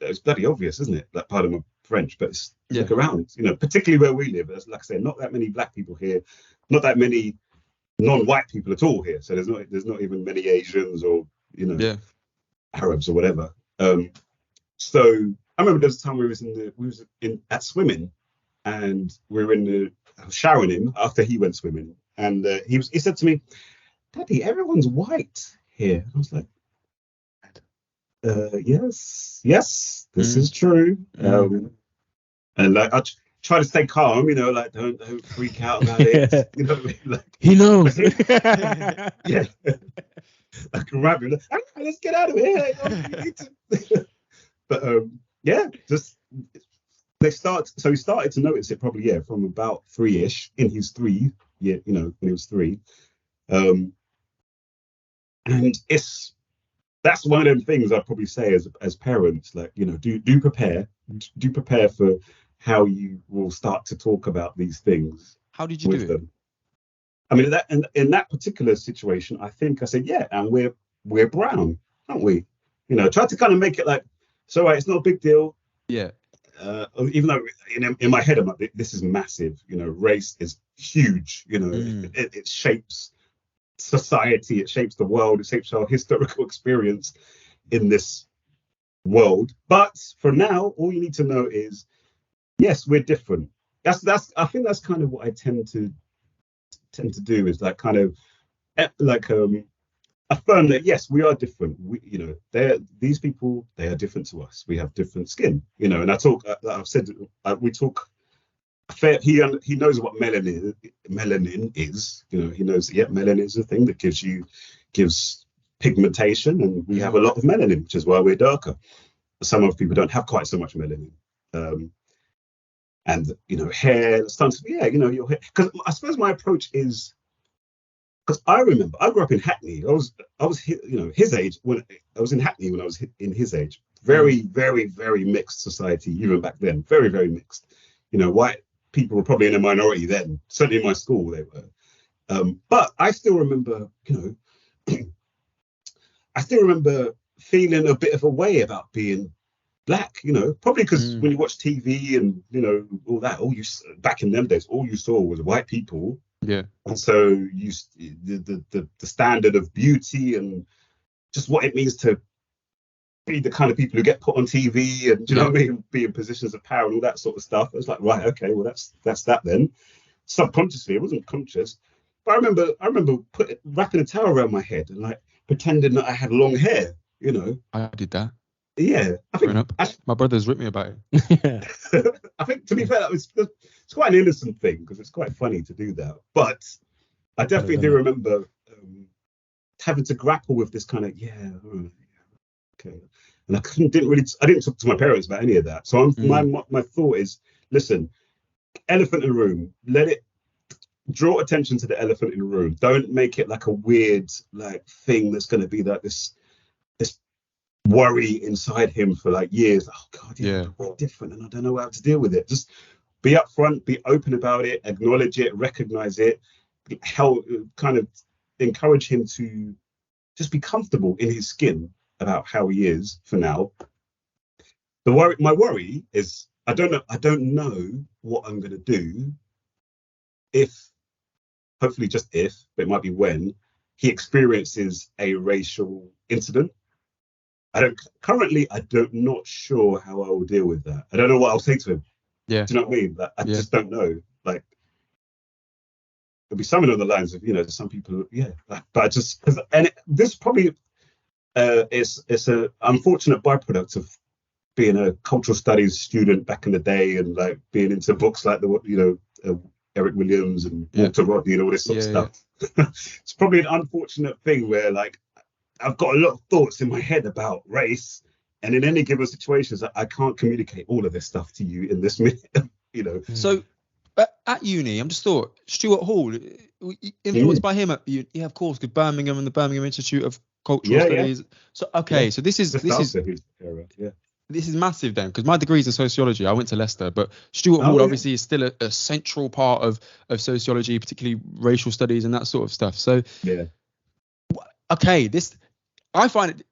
it's bloody obvious, isn't it? That part of my French, but look around, particularly where we live. Like I say, not that many black people here, not that many non-white people at all here. So there's not even many Asians or Arabs or whatever. So I remember there was a time we was at swimming, and we were showering him after he went swimming, and he said to me, "Daddy, everyone's white here." I was like, yes, this is true. And like I try to stay calm, like don't freak out about it. You know what I mean? Like, he knows. yeah. I can grab him. Like, let's get out of here. We need to. But yeah, just he started to notice it probably from about 3-ish in his 3 year, when he was 3. And that's one of them things I'd probably say as parents, like, do prepare for how you will start to talk about these things. How did you with do them. I mean, in that particular situation, I think I said, yeah, and we're brown, aren't we? Try to kind of make it like, so it's not a big deal. Yeah. Even though in my head I'm like, this is massive. Race is huge. It shapes society, it shapes the world, it shapes our historical experience in this world. But for now, all you need to know is, yes, we're different. That's I think that's kind of what I tend to do, is like kind of like affirm that, yes, we are different. These people, they are different to us. We have different skin, and I've said we talk he knows what melanin is. He knows, melanin is a thing that gives pigmentation, and we have a lot of melanin, which is why we're darker. Some of people don't have quite so much melanin. And hair starts, your hair. Because I suppose my approach is, because I remember I grew up in Hackney. I was his age when I was in Hackney, when I was in his age. Very, very, very mixed society even back then. Very, very mixed. White people were probably in a minority then. Certainly in my school they were. But I still remember, I still remember feeling a bit of a way about being black, probably because when you watch TV and all that, back in them days, all you saw was white people. Yeah. And so the standard of beauty and just what it means to be the kind of people who get put on TV and know what I mean, be in positions of power and all that sort of stuff. I was like, right, okay, well that's that then. Subconsciously, it wasn't conscious, but I remember wrapping a towel around my head and like pretending that I had long hair. I did that. Yeah, I think my brothers ripped me about it. I think, to be fair, it's quite an innocent thing because it's quite funny to do that. But I definitely do remember having to grapple with this kind of okay. And I didn't talk to my parents about any of that. So my thought is, listen, elephant in the room. Let it draw attention to the elephant in the room. Don't make it like a weird thing that's going to be like this worry inside him for like years. Oh God, we're different, and I don't know how to deal with it. Just be upfront, be open about it, acknowledge it, recognize it, help, kind of encourage him to just be comfortable in his skin about how he is for now. My worry is I don't know what I'm going to do if, hopefully just if, but it might be when, he experiences a racial incident. Not sure how I will deal with that. I don't know what I'll say to him. Yeah. Do you know what I mean? I just don't know. Like, there'll be something on the lines of, some people, but I just, this probably it's a unfortunate byproduct of being a cultural studies student back in the day and like being into books like Eric Williams and Walter Rodney and all this sort of stuff. It's probably an unfortunate thing where like I've got a lot of thoughts in my head about race, and in any given situations, I can't communicate all of this stuff to you in this minute. So at uni, I'm just thought Stuart Hall, influenced by him at uni, of course, because Birmingham and the Birmingham Institute of Cultural Studies. So so this is massive then, because my degree's in sociology. I went to Leicester, but Stuart Hall obviously is still a central part of sociology, particularly racial studies and that sort of stuff. So I find it.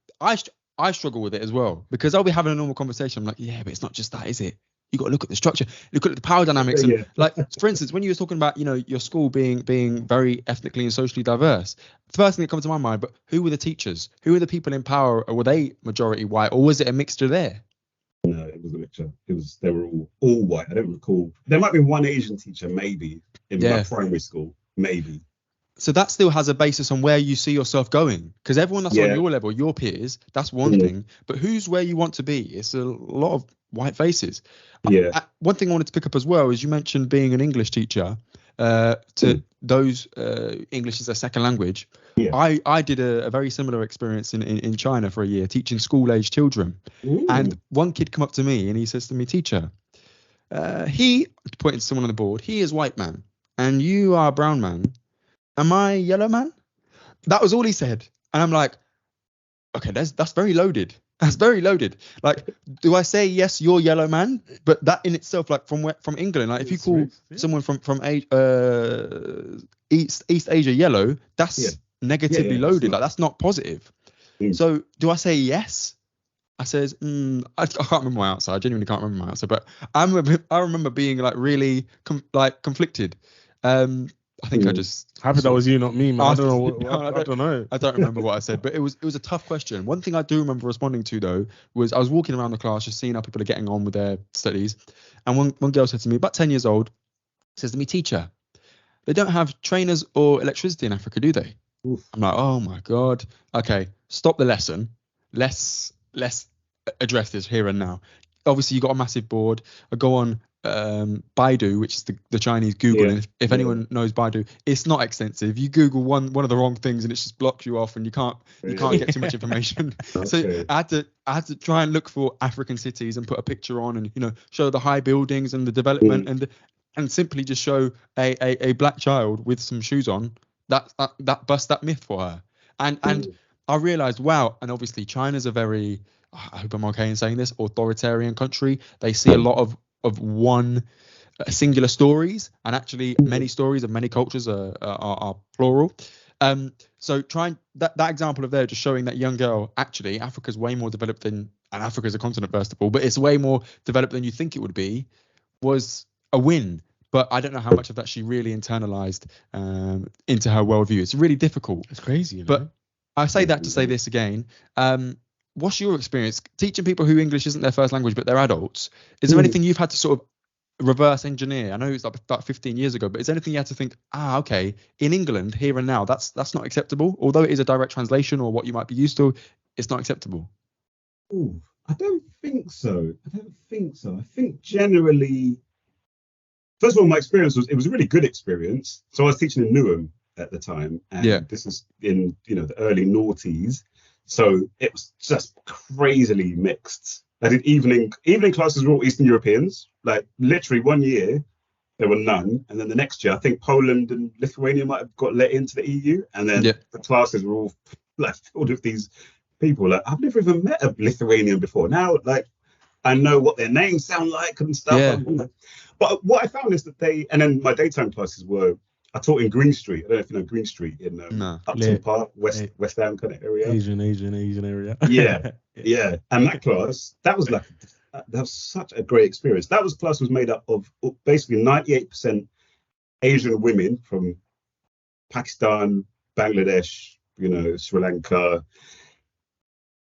I struggle with it as well, because I'll be having a normal conversation. I'm like, but it's not just that, is it? You got to look at the structure, look at the power dynamics, and like, for instance, when you were talking about your school being very ethnically and socially diverse, the first thing that comes to my mind, but who were the teachers? Who were the people in power? Or were they majority white, or was it a mixture there? No, it was a mixture. They were all white. I don't recall. There might be one Asian teacher, maybe in my primary school, maybe. so that still has a basis on where you see yourself going, because everyone that's on your level, your peers, that's one thing, but who's where you want to be? It's a lot of white faces. One thing I wanted to pick up as well is you mentioned being an English teacher to those English as a second language. I did a very similar experience in China for a year, teaching school age children. And one kid come up to me and he says to me, teacher, he, pointing to someone on the board, he is white man and you are brown man. Am I yellow man? That was all he said. And I'm like, okay, that's very loaded. That's very loaded. Like, do I say, yes, you're yellow man? But that in itself, like from England, like if you call someone from East Asia yellow, that's negatively loaded. Like that's not positive. So do I say yes? I says, I can't remember my answer. I genuinely can't remember my answer. But I remember being like really conflicted. I think I just happy that was you, not me, man. I don't know. I don't know. I don't remember what I said, but it was a tough question. One thing I do remember responding to though was I was walking around the class, just seeing how people are getting on with their studies, and one girl said to me, about 10 years old, says to me, teacher, they don't have trainers or electricity in Africa, do they? Oof. I'm like, oh my god. Okay, stop the lesson. Let's address this here and now. Obviously, you got a massive board. I go on Baidu, which is the Chinese Google. And if anyone knows Baidu, it's not extensive. You Google one of the wrong things and it just blocks you off, and you can't get too much information. So I had to try and look for African cities and put a picture on, and show the high buildings and the development, and simply just show a black child with some shoes on. That bust that myth for her. And I realized, wow. And obviously China's a very, I hope I'm okay in saying this, authoritarian country. They see a lot of one singular stories, and actually many stories of many cultures are plural. So trying that example of there, just showing that young girl, actually Africa's way more developed than, and Africa's a continent first of all, but it's way more developed than you think it would be, was a win. But I don't know how much of that she really internalized into her worldview. It's really difficult. It's crazy, But I say that to say this again. What's your experience teaching people who English isn't their first language, but they're adults? Is there anything you've had to sort of reverse engineer? I know it's like 15 years ago, but is there anything you had to think, okay, in England, here and now, that's not acceptable? Although it is a direct translation or what you might be used to, it's not acceptable. Ooh, I don't think so. I think generally, first of all, my experience was a really good experience. So I was teaching in Newham at the time, and this is in the early noughties. So it was just crazily mixed. I did evening classes were all Eastern Europeans. Like literally 1 year, there were none. And then the next year, I think Poland and Lithuania might have got let into the EU. And then the classes were all like filled with these people. Like I've never even met a Lithuanian before. Now, like I know what their names sound like and stuff. Yeah. But what I found is that and then my daytime classes were, I taught in Green Street. I don't know if you know Green Street in Upton Park, West Ham kind of area. Asian area. Yeah. And that class, that was such a great experience. Class was made up of basically 98% Asian women from Pakistan, Bangladesh, Sri Lanka.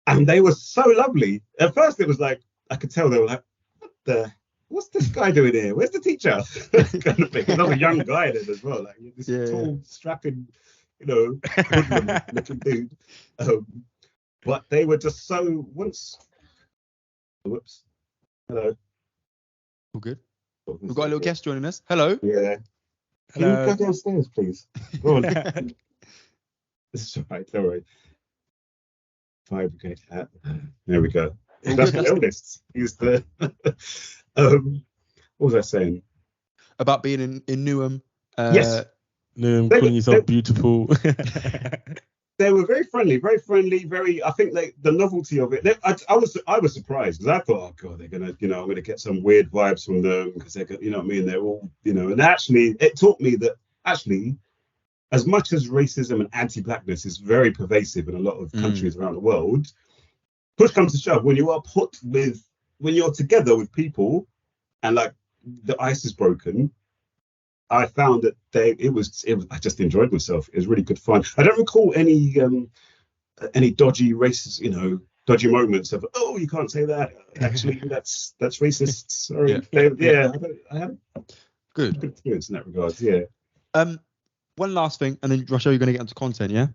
And they were so lovely. At first it was like, I could tell they were like, what's this guy doing here? Where's the teacher? Kind of thing. And I was a young guy then as well, like this tall, strapping, hoodlum-looking dude. But they were just so Whoops. Hello. All good. We've got a little guest joining us. Hello. Yeah. Can you go downstairs, please? Go on. This is all right. Don't worry. Fire brigade hat. There we go. That's my eldest. He's the. What was I saying? About being in Newham. Yes. Newham, calling yourself beautiful. They were very friendly. Very. I think the novelty of it. I was surprised because I thought, oh god, they're gonna, I'm gonna get some weird vibes from them because they're, what I mean. They're all, And actually, it taught me that actually, as much as racism and anti-blackness is very pervasive in a lot of countries around the world, push comes to shove, when you're together with people and like the ice is broken, I found that I just enjoyed myself. It was really good fun. I don't recall any dodgy racist, dodgy moments of, oh, you can't say that. Actually, that's racist. Sorry. I had a good experience in that regard. Yeah. one last thing, and then Rochelle, you're going to get into content, yeah?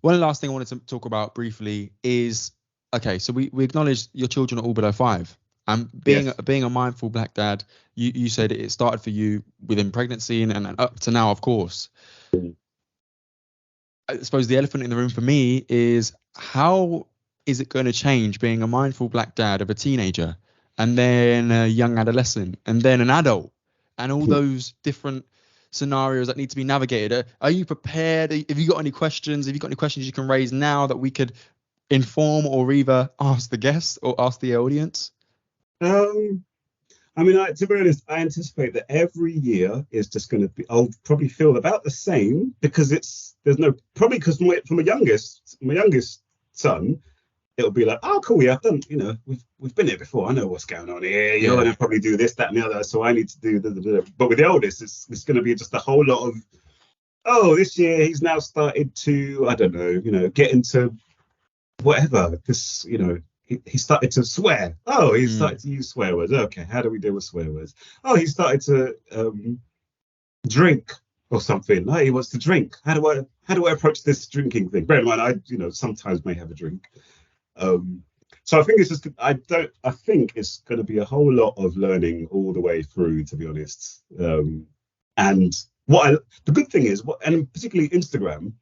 One last thing I wanted to talk about briefly is, okay, so we acknowledge your children are all below 5. And being a mindful black dad, you said it started for you within pregnancy and up to now, of course. I suppose the elephant in the room for me is, how is it going to change being a mindful black dad of a teenager, and then a young adolescent, and then an adult, and all those different scenarios that need to be navigated? Are you prepared? Have you got any questions? Have you got any questions you can raise now that we could inform or either ask the guests or ask the audience? I mean, to be honest, I anticipate that every year is just going to be, I'll probably feel about the same, because because for my youngest son, it'll be like, oh, cool, yeah, I've done, we've been here before. I know what's going on here. You're going to probably do this, that, and the other. So I need to do But with the eldest, it's going to be just a whole lot of, oh, this year he's now started to, I don't know, get into whatever. This, he started to swear. Oh, he started to use swear words. Okay, how do we deal with swear words? Oh, he started to drink or something. Oh, he wants to drink. How do I approach this drinking thing? Bear in mind, I sometimes may have a drink. So I think it's just I think it's going to be a whole lot of learning all the way through, to be honest. And the good thing is, and particularly Instagram,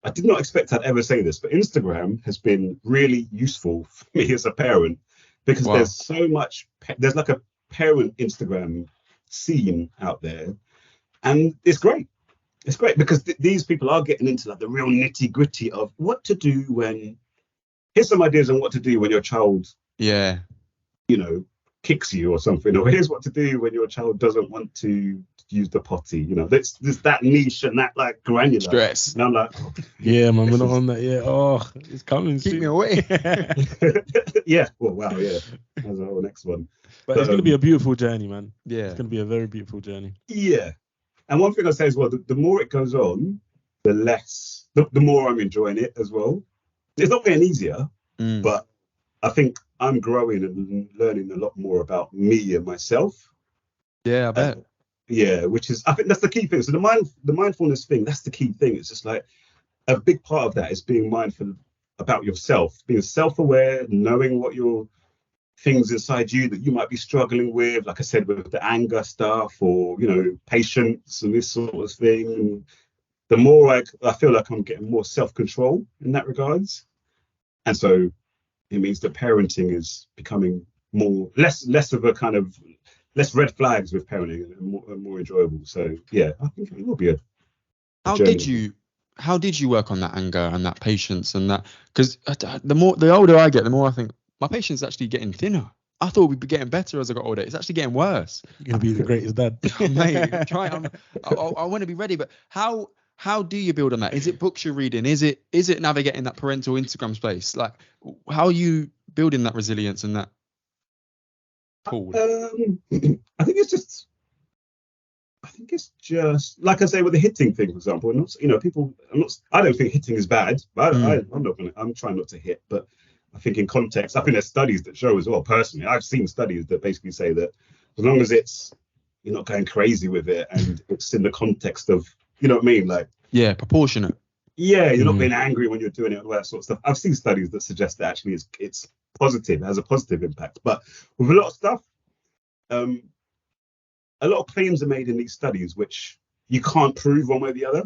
I did not expect I'd ever say this, but Instagram has been really useful for me as a parent, because there's so much, there's like a parent Instagram scene out there, and it's great. It's great because these people are getting into like the real nitty gritty of what to do when, here's some ideas on what to do when your child, kicks you or something, or here's what to do when your child doesn't want to use the potty. There's that niche and that like granular stress. And I'm like, yeah, man, we're not on that yet. Oh, it's coming. Keep me away. Yeah. Well, wow. Yeah. That's our next one. But it's going to be a beautiful journey, man. Yeah. It's going to be a very beautiful journey. Yeah. And one thing I say as well, the more it goes on, the more I'm enjoying it as well. It's not getting easier, but I think I'm growing and learning a lot more about me and myself. Yeah, I bet. Which is, I think that's the key thing. So the mindfulness thing, that's the key thing. It's just like a big part of that is being mindful about yourself, being self-aware, knowing what your things inside you that you might be struggling with, like I said, with the anger stuff, or patience and this sort of thing. And the more I feel like I'm getting more self-control in that regards, and so it means that parenting is becoming less of a kind of less red flags with parenting, and more enjoyable. So yeah, I think it will be a journey. How did you work on that anger and that patience and that? Because the older I get, the more I think my patience is actually getting thinner. I thought we'd be getting better as I got older. It's actually getting worse. You're gonna be the greatest dad. Mate, I'm trying. I want to be ready, but how do you build on that? Is it books you're reading? Is it navigating that parental Instagram space? Like, how are you building that resilience and that pool? I think it's just like I say with the hitting thing, for example. I don't think hitting is bad, but I'm trying not to hit. But I think in context, I think there's studies that show as well. Personally, I've seen studies that basically say that as long as you're not going crazy with it, and it's in the context of, you know what I mean? Like, yeah, proportionate. Yeah, you're not being angry when you're doing it and all that sort of stuff. I've seen studies that suggest that actually it's positive, it has a positive impact. But with a lot of stuff, a lot of claims are made in these studies which you can't prove one way or the other,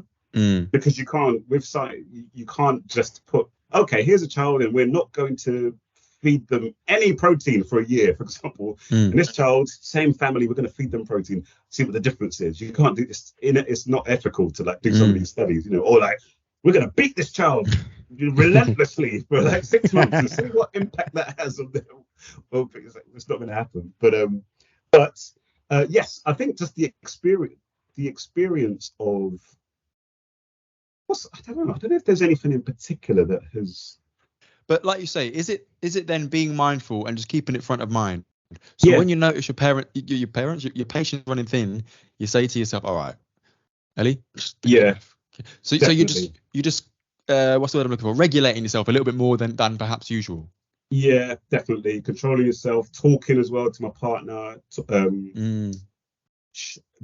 because you can't just put, okay, here's a child and we're not going to feed them any protein for a year, for example. And this child, same family, we're going to feed them protein, see what the difference is. You can't do this. It's not ethical to like do some of these studies, or like, we're going to beat this child relentlessly for like 6 months and see what impact that has on them. Well, it's not going to happen. But yes, I think just the experience of I don't know if there's anything in particular that has. But like you say, is it then being mindful and just keeping it front of mind? So when you notice your patience running thin, you say to yourself, all right, Ellie, So you just what's the word I'm looking for? Regulating yourself a little bit more than perhaps usual. Yeah, definitely controlling yourself, talking as well to my partner.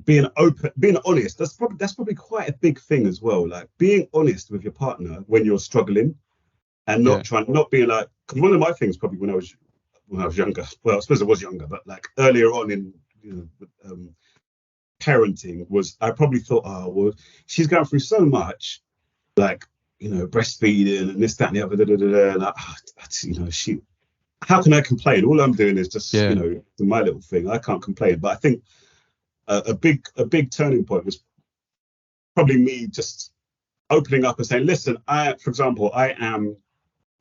being open, being honest. That's probably quite a big thing as well. Like being honest with your partner when you're struggling, and not being like. Because one of my things probably when I was younger. Well, I suppose I was younger, but like earlier on in parenting was I probably thought, oh well, she's going through so much, like breastfeeding and this, that, and the other, and she. How can I complain? All I'm doing is just my little thing. I can't complain. But I think a big turning point was probably me just opening up and saying, listen, for example, I am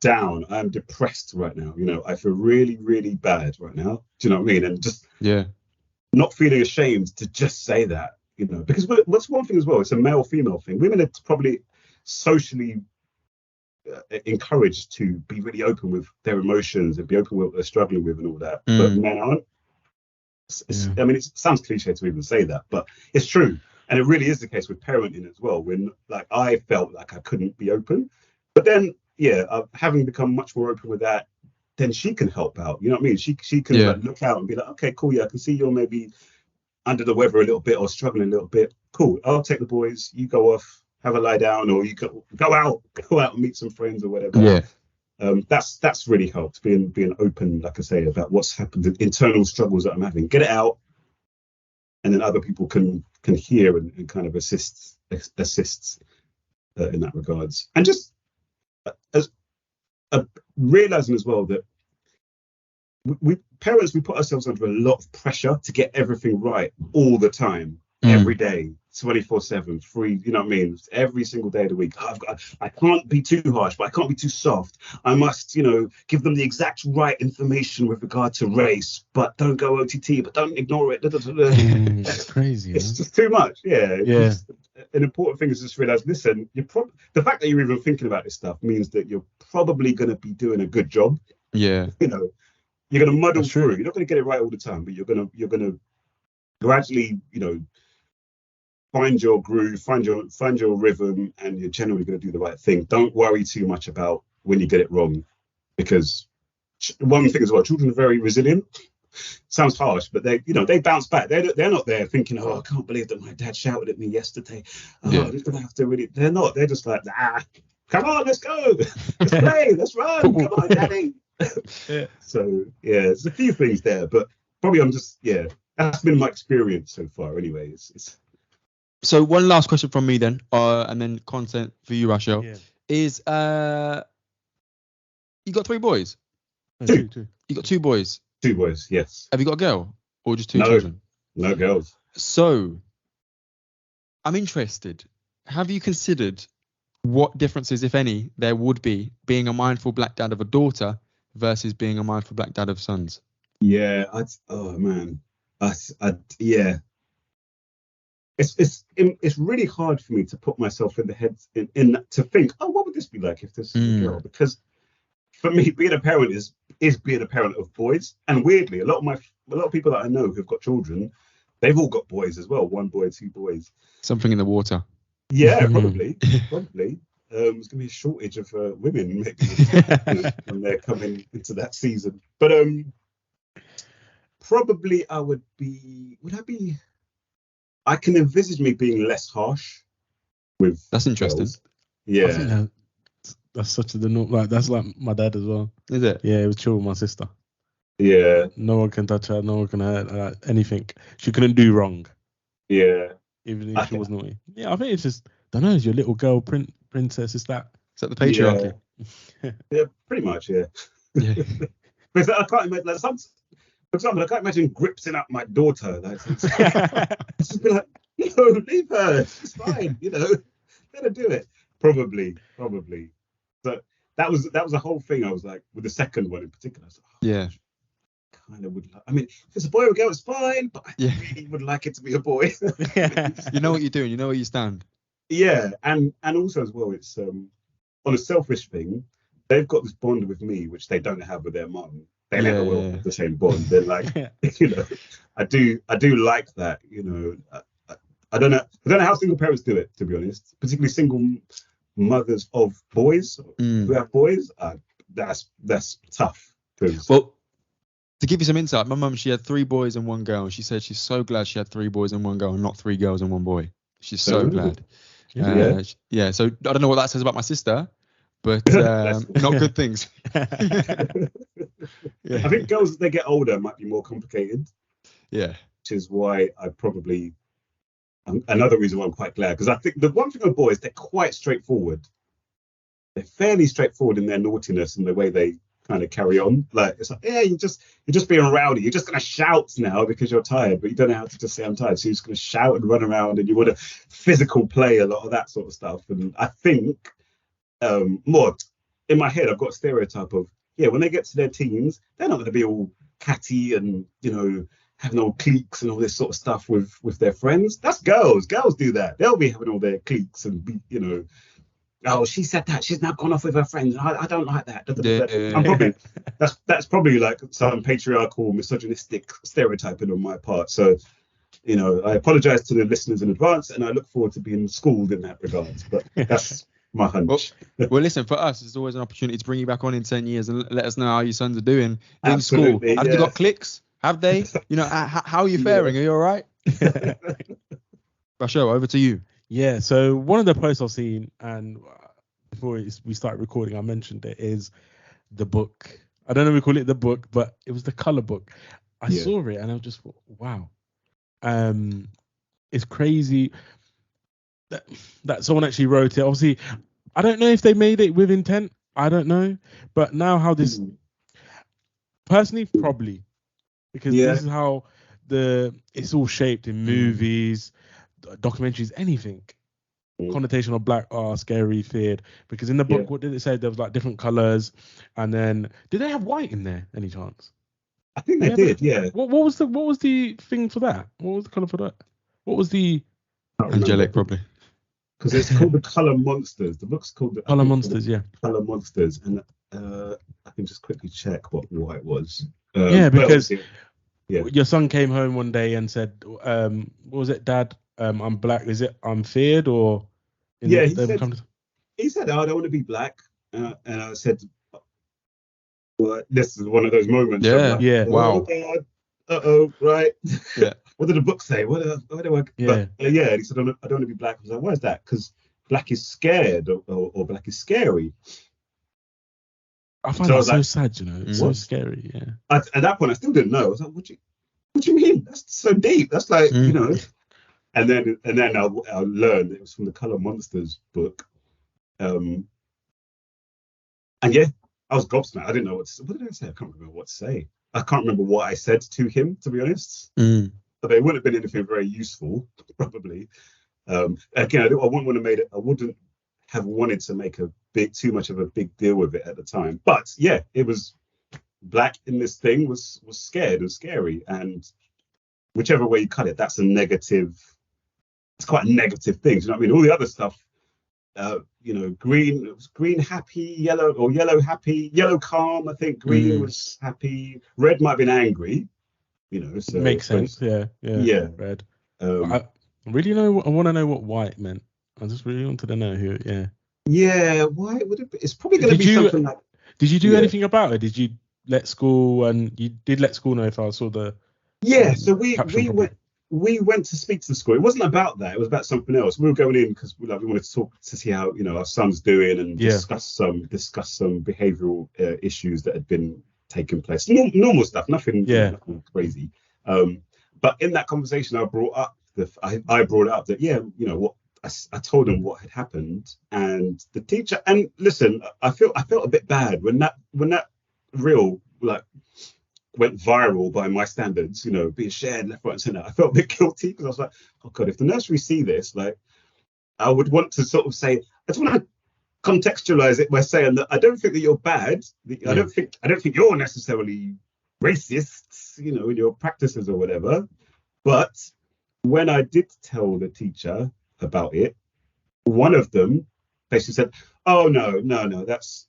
down. I'm depressed right now. I feel really, really bad right now. Do you know what I mean? And just not feeling ashamed to just say that, because what's one thing as well, it's a male-female thing. Women are probably socially encouraged to be really open with their emotions and be open with what they're struggling with and all that. But men aren't. I mean, it sounds cliche to even say that, but it's true. And it really is the case with parenting as well, when like I felt like I couldn't be open. But then, having become much more open with that, then she can help out. You know what I mean? She can like, look out and be like, okay, cool. Yeah, I can see you're maybe under the weather a little bit or struggling a little bit. Cool. I'll take the boys. You go off, have a lie down, or you go out and meet some friends or whatever. Yeah. That's really helped, being open, like I say, about what's happened, the internal struggles that I'm having. Get it out, and then other people can hear and kind of assists in that regards. And just as realizing as well that we parents, we put ourselves under a lot of pressure to get everything right all the time, every day, 24/7, free. You know what I mean? Every single day of the week. I can't be too harsh, but I can't be too soft. I must, give them the exact right information with regard to race, but don't go OTT, but don't ignore it. It's crazy. It's just too much. Yeah. An important thing is just realize, listen, the fact that you're even thinking about this stuff means that you're probably going to be doing a good job. Yeah. You're going to muddle through. You're not going to get it right all the time, but you're going to gradually, find your groove, find your rhythm, and you're generally going to do the right thing. Don't worry too much about when you get it wrong, because one thing as well, children are very resilient. Sounds harsh, but they bounce back. They're not there thinking, oh, I can't believe that my dad shouted at me yesterday. I'm just gonna have to really. They're not. They're just like, come on, let's go, let's play, let's run, come on, daddy. So there's a few things there, but probably that's been my experience so far. Anyway, it's. So one last question from me then, and then content for you, Rachel, is you got 3 boys? Two. You got 2 boys? 2 boys, yes. Have you got a girl or just 2 children? No girls. So I'm interested. Have you considered what differences, if any, there would be being a mindful black dad of a daughter versus being a mindful black dad of sons? Yeah, It's really hard for me to put myself in the head in to think, oh, what would this be like if this is a girl? Because for me, being a parent is being a parent of boys. And weirdly, a lot of people that I know who've got children, they've all got boys as well. 1 boy, 2 boys. Something in the water. Yeah, probably. There's gonna be a shortage of women maybe when they're coming into that season. But probably would I be? I can envisage me being less harsh with. That's interesting. Girls. Yeah. I think that's such a like that's like my dad as well. Is it? Yeah, it was chill with my sister. Yeah. No one can touch her. No one can hurt her, anything. She couldn't do wrong. Yeah. Even if she was naughty. Yeah, I think it's just, don't know, it's your little girl princess. Is that the patriarchy? Yeah, pretty much. Yeah. Because I can't imagine. Like, for example, I can't imagine gripsing up my daughter. Like, it's just be like, leave her. It's fine. Let her do it. Probably. So that was a whole thing. I was like, with the second one in particular. I was like, kind of would. I mean, if it's a boy or a girl, it's fine. But I really would like it to be a boy. You know what you're doing. You know where you stand. Yeah, and also as well, it's on a selfish thing. They've got this bond with me, which they don't have with their mum. They never will have the same bond. They're like, I do like that. I don't know how single parents do it, to be honest. Particularly single mothers of boys who have boys. That's tough. Well, To give you some insight, my mum, she had 3 boys and 1 girl. And she said she's so glad she had 3 boys and 1 girl and not 3 girls and 1 boy. She's so glad. Yeah. So I don't know what that says about my sister, but not good things. Yeah. I think girls, as they get older, might be more complicated. Yeah. Which is why I probably, another reason why I'm quite glad, because I think the one thing with boys, they're quite straightforward. They're fairly straightforward in their naughtiness and the way they kind of carry on. Like, it's like, yeah, you're just being rowdy. You're just going to shout now because you're tired, but you don't know how to just say I'm tired. So you're just going to shout and run around, and you want to physical play, a lot of that sort of stuff. And I think more in my head, I've got a stereotype of, yeah, when they get to their teens, they're not going to be all catty and, you know, having all cliques and all this sort of stuff with their friends. That's girls. Girls do that. They'll be having all their cliques and be, you know, oh, she said that she's now gone off with her friends. I don't like that. I'm probably that's probably like some patriarchal, misogynistic stereotyping on my part. So, you know, I apologize to the listeners in advance, and I look forward to being schooled in that regard. But that's my hunch. Well, listen, for us, it's always an opportunity to bring you back on in 10 years and let us know how your sons are doing in Absolutely, school. Have you got cliques? Have they? You know, how are you faring? Are you all right? Basho, over to you. Yeah, so one of the posts I've seen, and before we started recording, I mentioned it, is the book. I don't know if we call it the book, but it was the color book. I saw it and I was just, wow. It's crazy that someone actually wrote it. Obviously, I don't know if they made it with intent. I don't know. But now how this, personally, probably. Because this is how it's all shaped in movies, documentaries, anything. Connotation of black are scary, feared. Because in the book, what did it say? There was like different colors, and then did they have white in there? Any chance? I think they did. Yeah. What was the thing for that? What was the color for that? What was the angelic probably? Because it's called the Color Monsters. The book's called the Color Monsters. Yeah. Color Monsters, and I can just quickly check what white was. Because your son came home one day and said, "What was it, Dad? I'm black. Is it I'm feared or?" He said, "Oh, I don't want to be black," and I said, "Well, this is one of those moments." Wow. Right. Yeah. What did the book say? What do I? Yeah. But, and he said, "I don't want to be black." I was like, "Why is that?" Because black is scared or black is scary. I find that so sad, you know. It's so scary. Yeah. At that point, I still didn't know. I was like, "What do you mean? That's so deep. That's like, you know." And then I learned it was from the Color Monsters book. And yeah, I was gobsmacked. I didn't know what did I say? I can't remember what to say. I can't remember what I said to him, to be honest. But it wouldn't have been anything very useful, probably. Again, I wouldn't have wanted to make too much of a big deal with it at the time. But yeah, it was black in this thing was scared and scary, and whichever way you cut it, that's a negative. It's quite a negative thing. Do you know what I mean? All the other stuff, you know, green happy, yellow happy, yellow calm. I think green was happy. Red might have been angry. You know, so makes sense. Yeah. Red. I really I want to know what white meant. I just really wanted to know who. Yeah, white would have been. It's probably going to be something like. Did you do anything about it? Did you let school know if I saw the? Yeah, so we went to speak to the school. It wasn't about that. It was about something else. We were going in because we wanted to talk to see how, you know, our son's doing and discuss some behavioural issues that had been taking place. Normal stuff, nothing crazy. But in that conversation, I brought up that you know what, I told him what had happened, and the teacher. And listen, I felt a bit bad when that reel went viral by my standards, you know, being shared left, right, and centre. I felt a bit guilty because I was like, oh God, if the nursery see this, like, I would want to sort of say, I just want to contextualize it by saying that I don't think that you're bad. I don't think you're necessarily racist, you know, in your practices or whatever. But when I did tell the teacher about it, one of them basically said, "Oh no, that's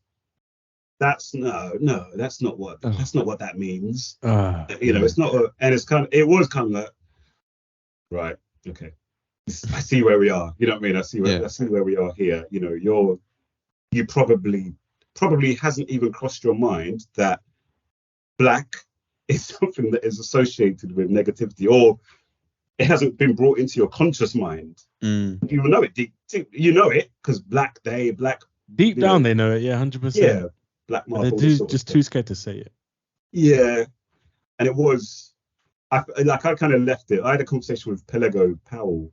not what that means." You know, it's not, and it was kind of like, right, okay, I see where we are. You know what I mean? I see where we are here. You know, you probably hasn't even crossed your mind that black is something that is associated with negativity, or it hasn't been brought into your conscious mind, you know it deep. You know it because Black Day, Black. Deep down, they know it. Yeah, 100%. Yeah, Black Mark. They're just too scared to say it. Yeah, and it was. I kind of left it. I had a conversation with Pelego Powell.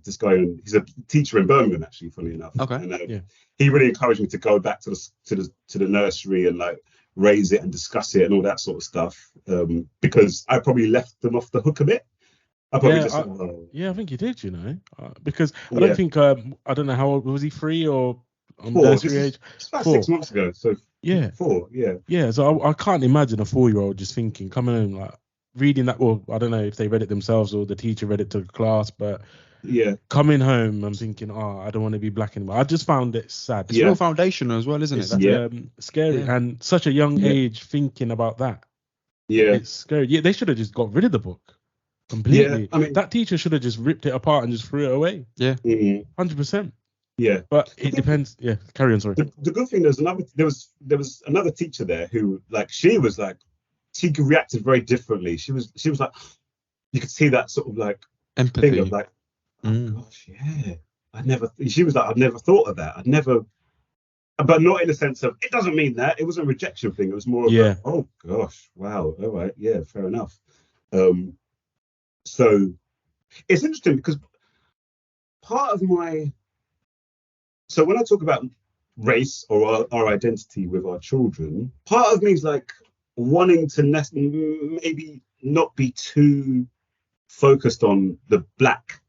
This guy, and he's a teacher in Birmingham, actually, funny enough. Okay. And he really encouraged me to go back to the nursery and like raise it and discuss it and all that sort of stuff. Because I probably left them off the hook a bit. I probably I think you did, you know, because I don't think I don't know how old was he, 3 or on nursery age? It's about 6 months ago. So 4, yeah. Yeah, so I can't imagine a 4-year-old just thinking, coming home like reading that, or I don't know if they read it themselves or the teacher read it to the class, but coming home I'm thinking, I don't want to be black anymore. I just found it sad. It's real foundational as well, isn't it? Scary, and such a young age thinking about that. Yeah, it's scary. Yeah, they should have just got rid of the book completely. Yeah, I mean, that teacher should have just ripped it apart and just threw it away. Yeah, 100%. Yeah, but it depends. Yeah, carry on. Sorry. The good thing there was another teacher there who she reacted very differently. She was like, you could see that sort of like empathy thing of like, oh gosh, yeah. She was like, I'd never thought of that. But not in a sense of, it doesn't mean that. It wasn't a rejection thing. It was more of like, oh gosh, wow, all right, yeah, fair enough. So it's interesting because so when I talk about race or our identity with our children, part of me is like wanting to maybe not be too focused on the black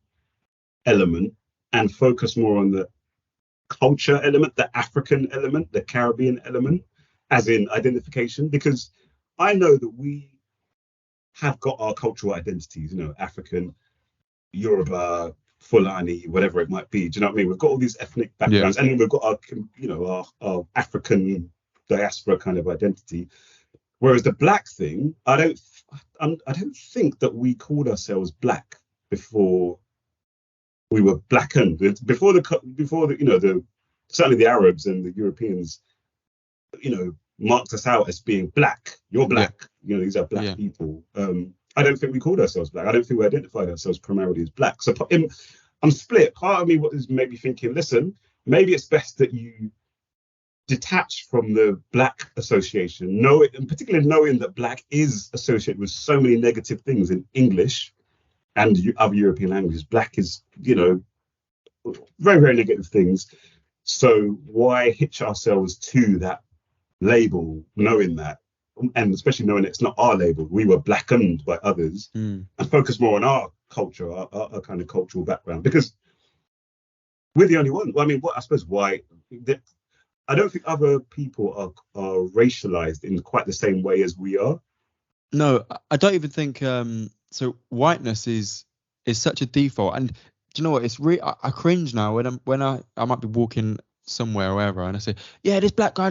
element and focus more on the culture element, the African element, the Caribbean element, as in identification, because I know that we have got our cultural identities, African, Yoruba, Fulani, whatever it might be. Do you know what I mean? We've got all these ethnic backgrounds, and then we've got our African diaspora kind of identity. Whereas the black thing, I don't think that we called ourselves black before we were blackened. Before the certainly the Arabs and the Europeans, marked us out as being black. You're black. These are black people. I don't think we called ourselves black. I don't think we identified ourselves primarily as black. So I'm split. Part of me is maybe thinking, listen, maybe it's best that you detach from the black association, and particularly knowing that black is associated with so many negative things in English and other European languages. Black is, very, very negative things. So why hitch ourselves to that label, knowing that? And especially knowing it's not our label, we were blackened by others, and focus more on our culture, our kind of cultural background, because we're the only one. Well, I mean, I suppose why I don't think other people are racialized in quite the same way as we are. No, I don't even think so. Whiteness is such a default, and do you know what? It's I cringe now when I might be walking somewhere or wherever, and I say, yeah, this black guy,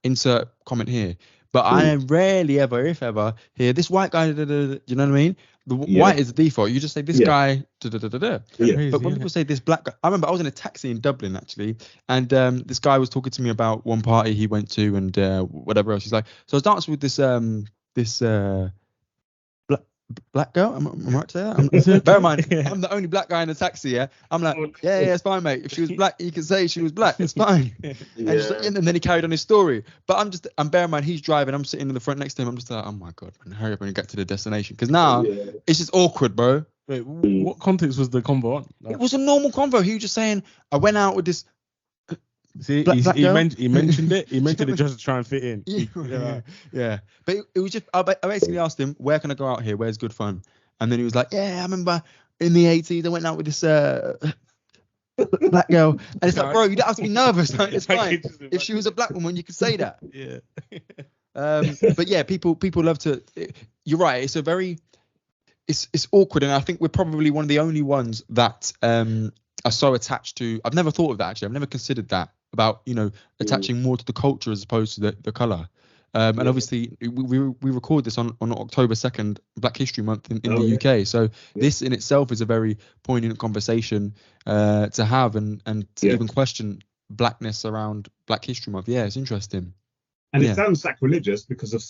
insert comment here. But I rarely ever, if ever, hear this white guy. You know what I mean? The white is the default. You just say this guy. Yeah. But when people say this black guy, I remember I was in a taxi in Dublin actually, and this guy was talking to me about one party he went to and whatever else. He's like, so I was dancing with this black girl. I'm right to say that. Bear in mind, I'm the only black guy in the taxi. Yeah, I'm like, yeah, it's fine, mate. If she was black, you can say she was black. It's fine. And then he carried on his story. But I'm bear in mind, he's driving. I'm sitting in the front next to him. I'm just like, oh my god, man, hurry up and get to the destination, because now it's just awkward, bro. Wait, what context was the convo on? It was a normal convo. He was just saying, I went out with this. See, he mentioned it. He mentioned it just to try and fit in. Yeah. But it was just, I basically asked him, where can I go out here? Where's good fun? And then he was like, yeah, I remember in the 80s, I went out with this black girl. And it's like, bro, you don't have to be nervous. Like, it's fine. If she was a black woman, you could say that. Yeah. But yeah, people love to. You're right. It's a very, it's awkward, and I think we're probably one of the only ones that are so attached to. I've never thought of that actually. I've never considered that about attaching more to the culture as opposed to the color. And obviously we record this on October 2nd, Black History Month in the UK. So this in itself is a very poignant conversation to have and to even question blackness around Black History Month. Yeah, it's interesting. And Yeah. it sounds sacrilegious because of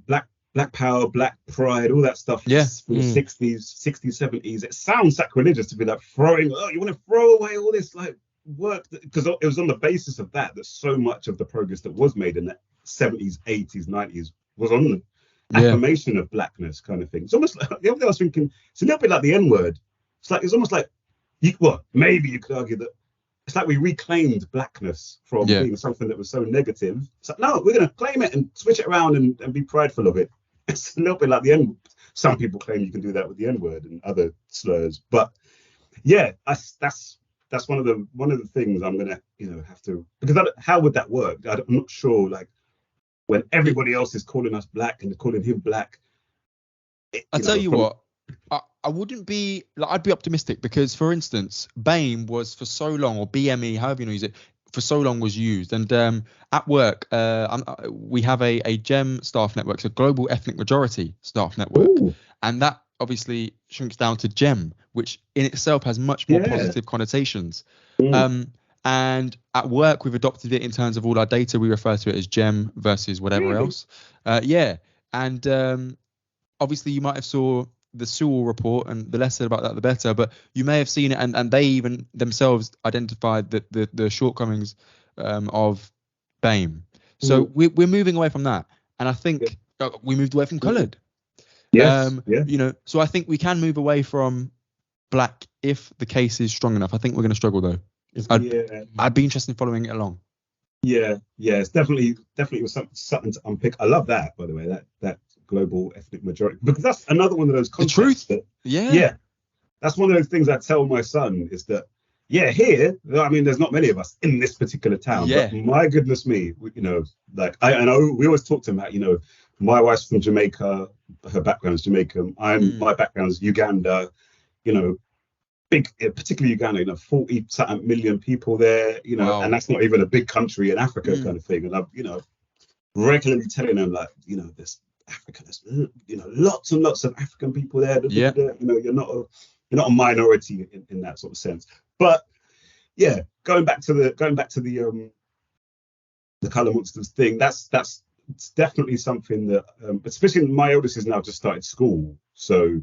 black power, black pride, all that stuff Yeah. from the 60s, 70s. It sounds sacrilegious to be like you want to throw away all this like work, because it was on the basis of that so much of the progress that was made in the 70s, 80s, 90s was on the affirmation of blackness kind of thing. It's almost like the other day I was thinking, it's a little bit like the N-word. It's almost like maybe you could argue that it's like we reclaimed blackness from being something that was so negative. It's like, no, we're going to claim it and switch it around and be prideful of it. It's a little bit like the N. Some people claim you can do that with the N-word and other slurs, but yeah, that's one of the things I'm gonna have to, because how would that work? I'm not sure. Like when everybody else is calling us black and calling him black. I tell you what, I wouldn't be like, I'd be optimistic, because for instance, BAME was for so long, or BME, however you use it, for so long was used. And at work, we have a GEM staff network, so Global Ethnic Majority Staff Network. Ooh. And that obviously shrinks down to GEM, which in itself has much more positive connotations. And at work, we've adopted it in terms of all our data. We refer to it as GEM versus whatever else. And obviously you might have saw the Sewell report, and the less said about that, the better. But you may have seen it, and they even themselves identified that the shortcomings of BAME. So we're moving away from that, and I think we moved away from coloured. Yes. So I think we can move away from black if the case is strong enough. I think we're going to struggle though. I'd be interested in following it along. It's definitely was something to unpick. I love that, by the way, that global ethnic majority, because that's another one of those concepts. The truth. That's one of those things I tell my son, is that here, I mean, there's not many of us in this particular town, but my goodness me, like I know we always talk to him about, my wife's from Jamaica, her background is Jamaican, my background is Uganda, big, particularly Uganda, 40-something million people there, wow. And that's not even a big country in Africa kind of thing. And I'm, regularly telling them, like, there's Africa, there's, lots and lots of African people there. You're not a minority in that sort of sense. But going back to the Colour Monsters thing, that's it's definitely something that, especially my eldest has now just started school, so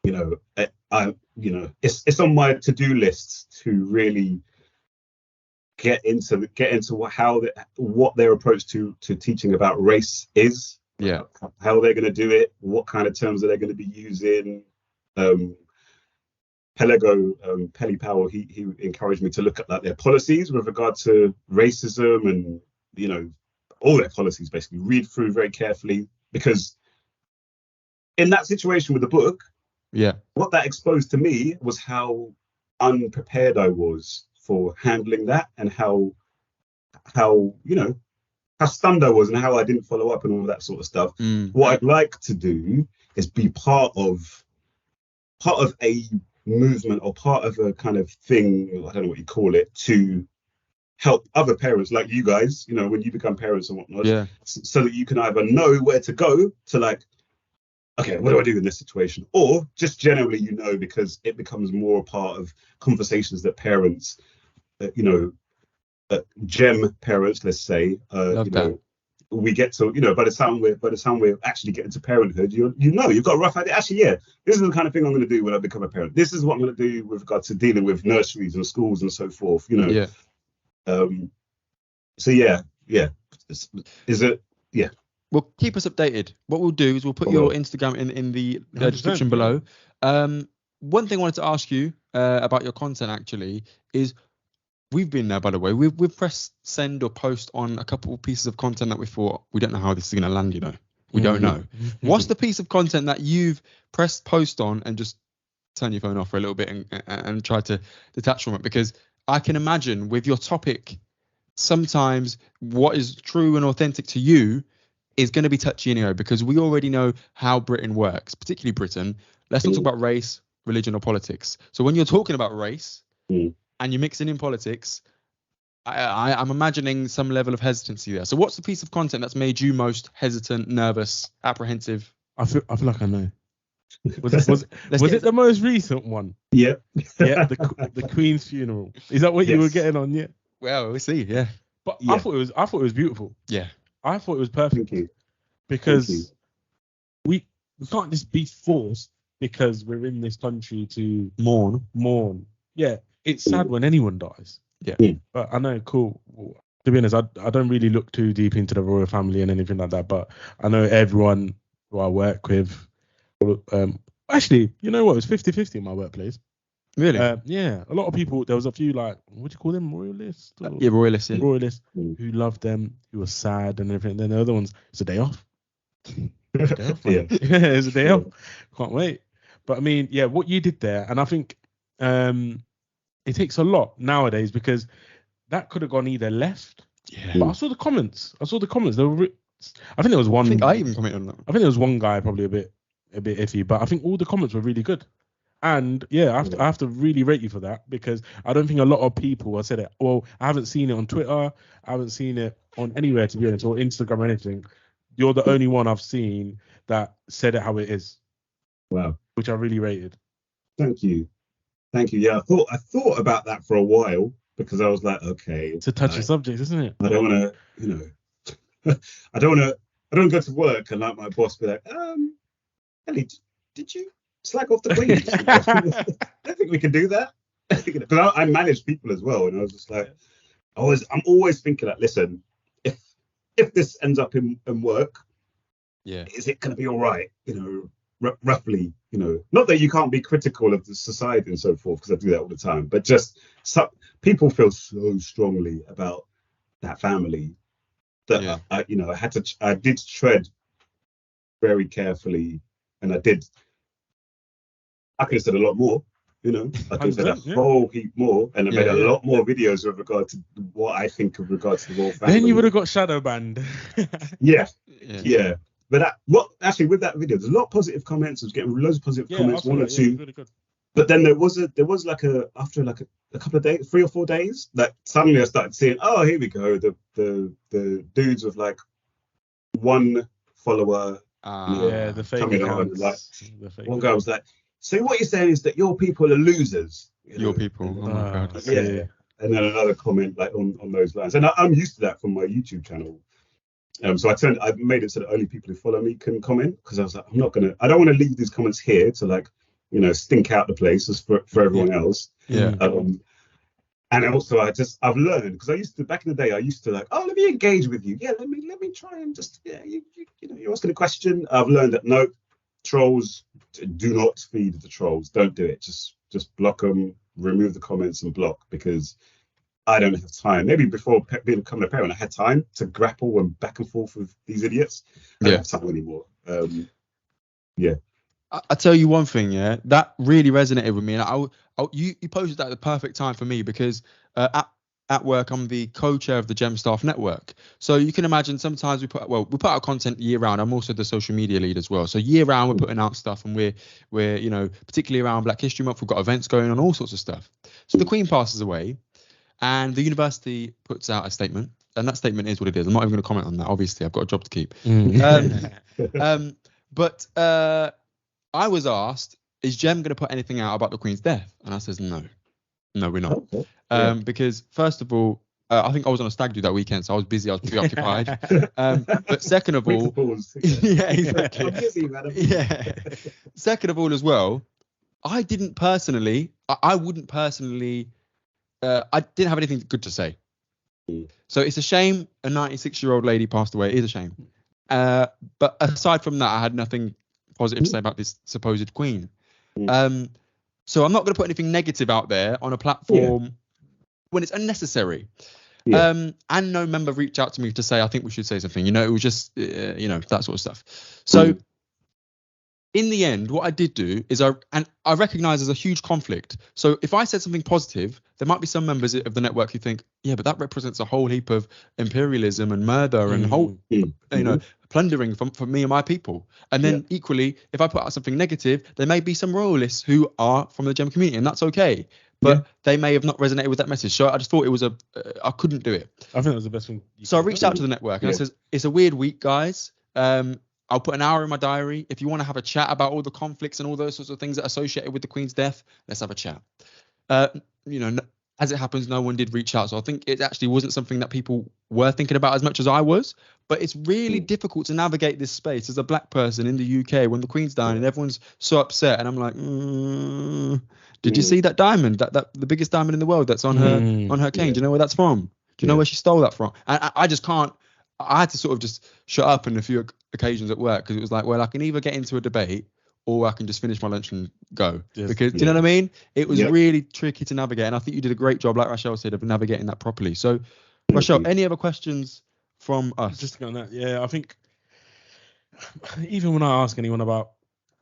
it's on my to-do list to really get into what their approach to teaching about race is. How they're going to do it, what kind of terms are they going to be using. Pelly Powell, he encouraged me to look at their policies with regard to racism, and all their policies, basically read through very carefully, because in that situation with the book, what that exposed to me was how unprepared I was for handling that, and how stunned I was, and how I didn't follow up and all that sort of stuff. What I'd like to do is be part of a movement, or part of a kind of thing, I don't know what you call it, to help other parents like you guys, when you become parents and whatnot, so that you can either know where to go to, like, okay, what do I do in this situation? Or just generally, because it becomes more a part of conversations that parents, GEM parents, let's say, we get to, by the time we're actually getting to parenthood, you've got a rough idea. Actually, this is the kind of thing I'm going to do when I become a parent. This is what I'm going to do with regard to dealing with nurseries and schools and so forth. Is it? Yeah. Well, keep us updated. What we'll do is we'll put your Instagram in the description below. One thing I wanted to ask you about your content, actually, is we've been there, by the way. We've pressed send or post on a couple of pieces of content that we thought, we don't know how this is going to land, We don't know. What's the piece of content that you've pressed post on and just turn your phone off for a little bit and try to detach from it? Because I can imagine with your topic, sometimes what is true and authentic to you is going to be touchy anyway, because we already know how Britain works, particularly Britain. Let's not talk about race, religion, or politics. So when you're talking about race and you're mixing in politics, I'm imagining some level of hesitancy there. So what's the piece of content that's made you most hesitant, nervous, apprehensive? I feel like I know. Was it the most recent one? Yeah. The Queen's funeral. Is that what you were getting on? Yeah. Well, we'll see. Yeah. But I thought it was beautiful. Yeah. I thought it was Thank perfect you. because we can't just be forced because we're in this country to mourn. Yeah, it's sad when anyone dies. Yeah. But I know, cool. To be honest, I don't really look too deep into the royal family and anything like that. But I know everyone who I work with. Actually, you know what? It's 50-50 in my workplace. Really? Yeah, a lot of people. There was a few like, what do you call them, royalists? Yeah, royalists. Yeah. Royalists who loved them, who were sad and everything. Then the other ones, it's a day off. It's a day off, man. Yeah, it's a day off. Can't wait. But I mean, yeah, what you did there, and I think it takes a lot nowadays because that could have gone either left. Yeah. But I saw the comments. There were, I think there was one. I think I even commented on that. I think there was one guy probably a bit iffy, but I think all the comments were really good. And yeah, I have to really rate you for that because I don't think a lot of people have said it. Well, I haven't seen it on Twitter. I haven't seen it on anywhere, to be honest, or Instagram or anything. You're the only one I've seen that said it how it is. Wow. Which I really rated. Thank you. Yeah, I thought about that for a while because I was like, okay, it's a touchy subject, isn't it? I don't want to, I don't go to work and like my boss be like, Ellie, did you slag off the Queen? I don't think we can do that. Because I manage people as well, and I was just like, I'm always thinking that, listen, if this ends up in work, is it going to be all right? Roughly, not that you can't be critical of the society and so forth, because I do that all the time, but just people feel so strongly about that family that I did tread very carefully, and I could have said a lot more, I could have said a whole heap more, and I made a lot more videos with regard to what I think of regards to the royal family. Then you would have got shadow banned. Yeah. But with that video, there's a lot of positive comments. I was getting loads of positive comments, one or two. Really good. But then there was like after a couple of days, 3 or 4 days, that suddenly I started seeing, oh, here we go, the dudes with like one follower. The fake coming accounts. On, like, one guy was like, so what you're saying is that your people are losers. Your people. Oh my god. Yeah. And then another comment like on those lines, and I'm used to that from my YouTube channel. So I made it so that only people who follow me can comment, because I was like, I don't want to leave these comments here to like, stink out the place as for everyone else. Yeah. And also I've learned, because back in the day I used to like, oh, let me engage with you. Yeah, let me try and just, you're asking a question. I've learned that no, trolls, do not feed the trolls. Don't do it. Just block them, remove the comments and block, because I don't have time. Maybe before becoming a parent, I had time to grapple and back and forth with these idiots. I don't have time anymore. I tell you one thing, that really resonated with me, and you posted that at the perfect time for me, because at work I'm the co-chair of the Gem Staff Network. So you can imagine sometimes we put out content year round. I'm also the social media lead as well. So year round we're putting out stuff, and we're particularly around Black History Month, we've got events going on, all sorts of stuff. So the Queen passes away, and the university puts out a statement, and that statement is what it is. I'm not even going to comment on that. Obviously, I've got a job to keep. But I was asked, is Gem going to put anything out about the Queen's death? And I says, no, we're not. Okay. Because first of all, I think I was on a stag do that weekend, so I was busy. I was preoccupied. But second of all, yeah, exactly. I'm busy, madam. Yeah. Second of all, as well, I didn't personally. I wouldn't personally. I didn't have anything good to say. So it's a shame a 96-year-old lady passed away. It is a shame. But aside from that, I had nothing positive to say about this supposed Queen. So I'm not going to put anything negative out there on a platform when it's unnecessary. And no member reached out to me to say, I think we should say something. It was just, that sort of stuff. So in the end, what I did do is I recognize there's a huge conflict. So if I said something positive, there might be some members of the network who think, yeah, but that represents a whole heap of imperialism and murder and whole, plundering from me and my people. And then equally, if I put out something negative, there may be some royalists who are from the Gem community, and that's okay. But they may have not resonated with that message. So I just thought it was I couldn't do it. I think that was the best thing. So I reached out to the network and I says, it's a weird week, guys. I'll put an hour in my diary. If you want to have a chat about all the conflicts and all those sorts of things that are associated with the Queen's death, let's have a chat. As it happens, no one did reach out. So I think it actually wasn't something that people were thinking about as much as I was. But it's really difficult to navigate this space as a black person in the UK when the Queen's dying and everyone's so upset. And I'm like, did you see that diamond, that the biggest diamond in the world that's on her cane? Do you know where that's from? Do you know where she stole that from? And I just can't. I had to sort of just shut up on a few occasions at work because it was like, well, I can either get into a debate or I can just finish my lunch and go. Because do you know what I mean? It was really tricky to navigate, and I think you did a great job, like Rachel said, of navigating that properly. So, Rachel, any other questions from us? Just on that, I think even when I ask anyone about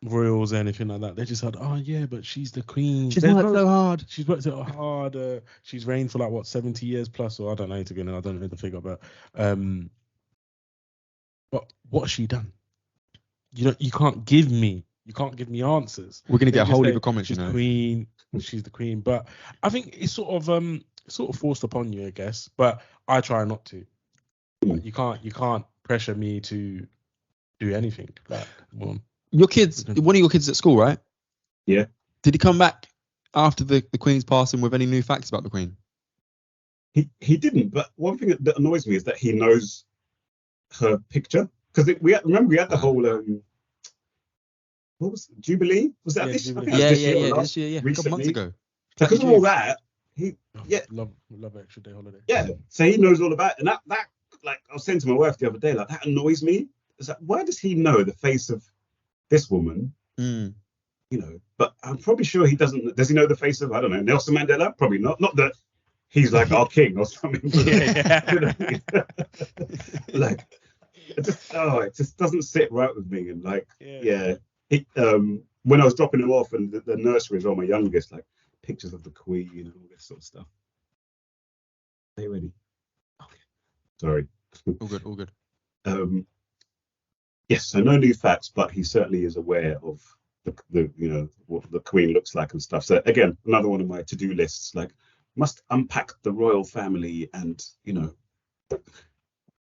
royals or anything like that, they just said, "Oh yeah, but she's the queen. She's worked so hard. She's worked so hard. She's reigned for like what 70 years plus, or I don't know. To be honest, I don't know the figure, but what has she done? You can't give me answers. We're gonna get a whole heap of comments. She's the queen. She's the queen. But I think it's sort of forced upon you, I guess. But I try not to. Like, you can't pressure me to do anything. Like, your kids, one of your kids at school, right? Yeah. Did he come back after the Queen's passing with any new facts about the Queen? He didn't. But one thing that annoys me is that he knows her picture, because we had the whole what was it, Jubilee? Was that this? Jubilee. This year, a couple months ago. Because of all that, love extra day holiday. Yeah, so he knows all about it. And that like I was saying to my wife the other day, like that annoys me. It's like, why does he know the face of this woman? You know, but I'm probably sure he doesn't. Does he know the face of, I don't know, Nelson Mandela? Probably not. Not that he's like our king or something. Like, it just doesn't sit right with me. And like, when I was dropping him off and the nursery is all my youngest, like pictures of the Queen and all this sort of stuff. Are you ready? Okay. Sorry. All good. Yes, so no new facts, but he certainly is aware of the what the Queen looks like and stuff. So again, another one of my to-do lists, like must unpack the royal family and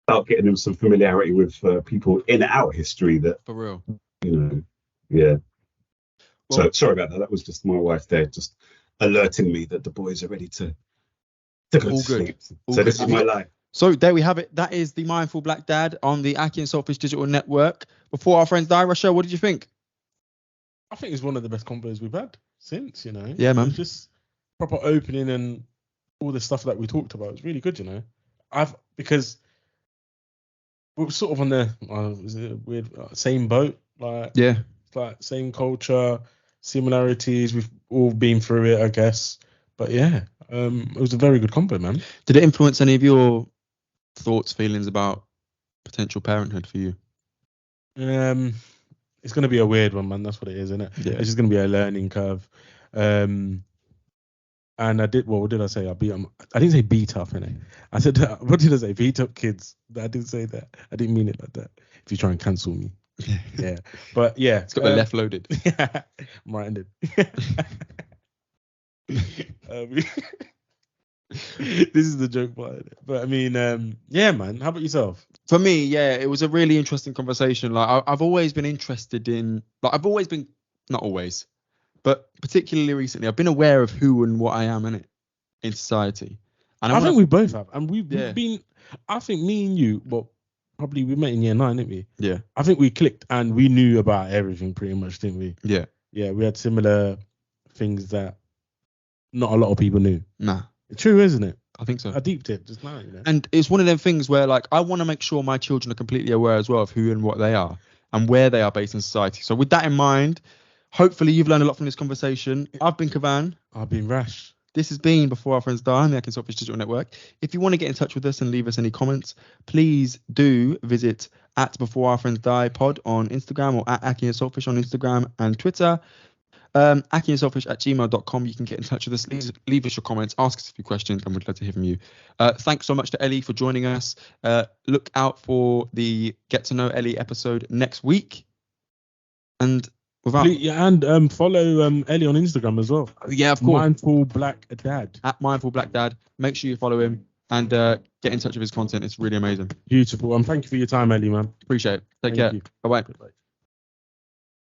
start getting him some familiarity with people in our history that for real. Well, so sorry about that. That was just my wife there, just alerting me that the boys are ready to go to sleep. This is my life. So there we have it. That is the Mindful Black Dad on the Aki and Saltfish Digital Network. Before our friends die, Rachel, what did you think? I think it's one of the best combos we've had since, Yeah, man. Just proper opening and all the stuff that we talked about. It's really good, because we're sort of on the weird same boat. Like, yeah, it's like same culture, similarities. We've all been through it, I guess. But yeah, it was a very good combo, man. Did it influence any of your thoughts, feelings about potential parenthood for you? It's going to be a weird one, man. That's what it is, isn't it? Yeah. It's just going to be a learning curve. And I did. What did I say? I didn't say beat up, innit? I said, what did I say? Beat up kids. I didn't say that. I didn't mean it like that. If you try and cancel me. Yeah. But yeah, it's got the left loaded. Yeah, I'm right-handed. This is the joke part. But I mean, yeah, man. How about yourself? For me, yeah, it was a really interesting conversation. Like I've always been interested in, like I've always been, not always, but particularly recently, I've been aware of who and what I am in society. And I think we both have, and we've been. I think me and you, well, probably we met in year 9, didn't we? Yeah. I think we clicked and we knew about everything pretty much, didn't we? Yeah. Yeah, we had similar things that not a lot of people knew. Nah. True, isn't it? I think so. I deeped it just now, And it's one of them things where, like, I want to make sure my children are completely aware as well of who and what they are and where they are based in society. So with that in mind, hopefully you've learned a lot from this conversation. I've been Kavan. I've been Rash. This has been Before Our Friends Die on the akhi&saltfish Digital Network. If you want to get in touch with us and leave us any comments, please do visit at Before Our Friends Die pod on Instagram or at akhi&saltfish on Instagram and Twitter. akhi&saltfish@gmail.com. You can get in touch with us, leave us your comments, ask us a few questions, and we'd love to hear from you. Thanks so much to Ellie for joining us. Look out for the Get to Know Ellie episode next week. And follow Ellie on Instagram as well. Yeah, of course. Mindful Black Dad. At Mindful Black Dad. Make sure you follow him and get in touch with his content. It's really amazing. Beautiful. And thank you for your time, Ellie, man. Appreciate it. Take care. Bye-bye. Bye-bye.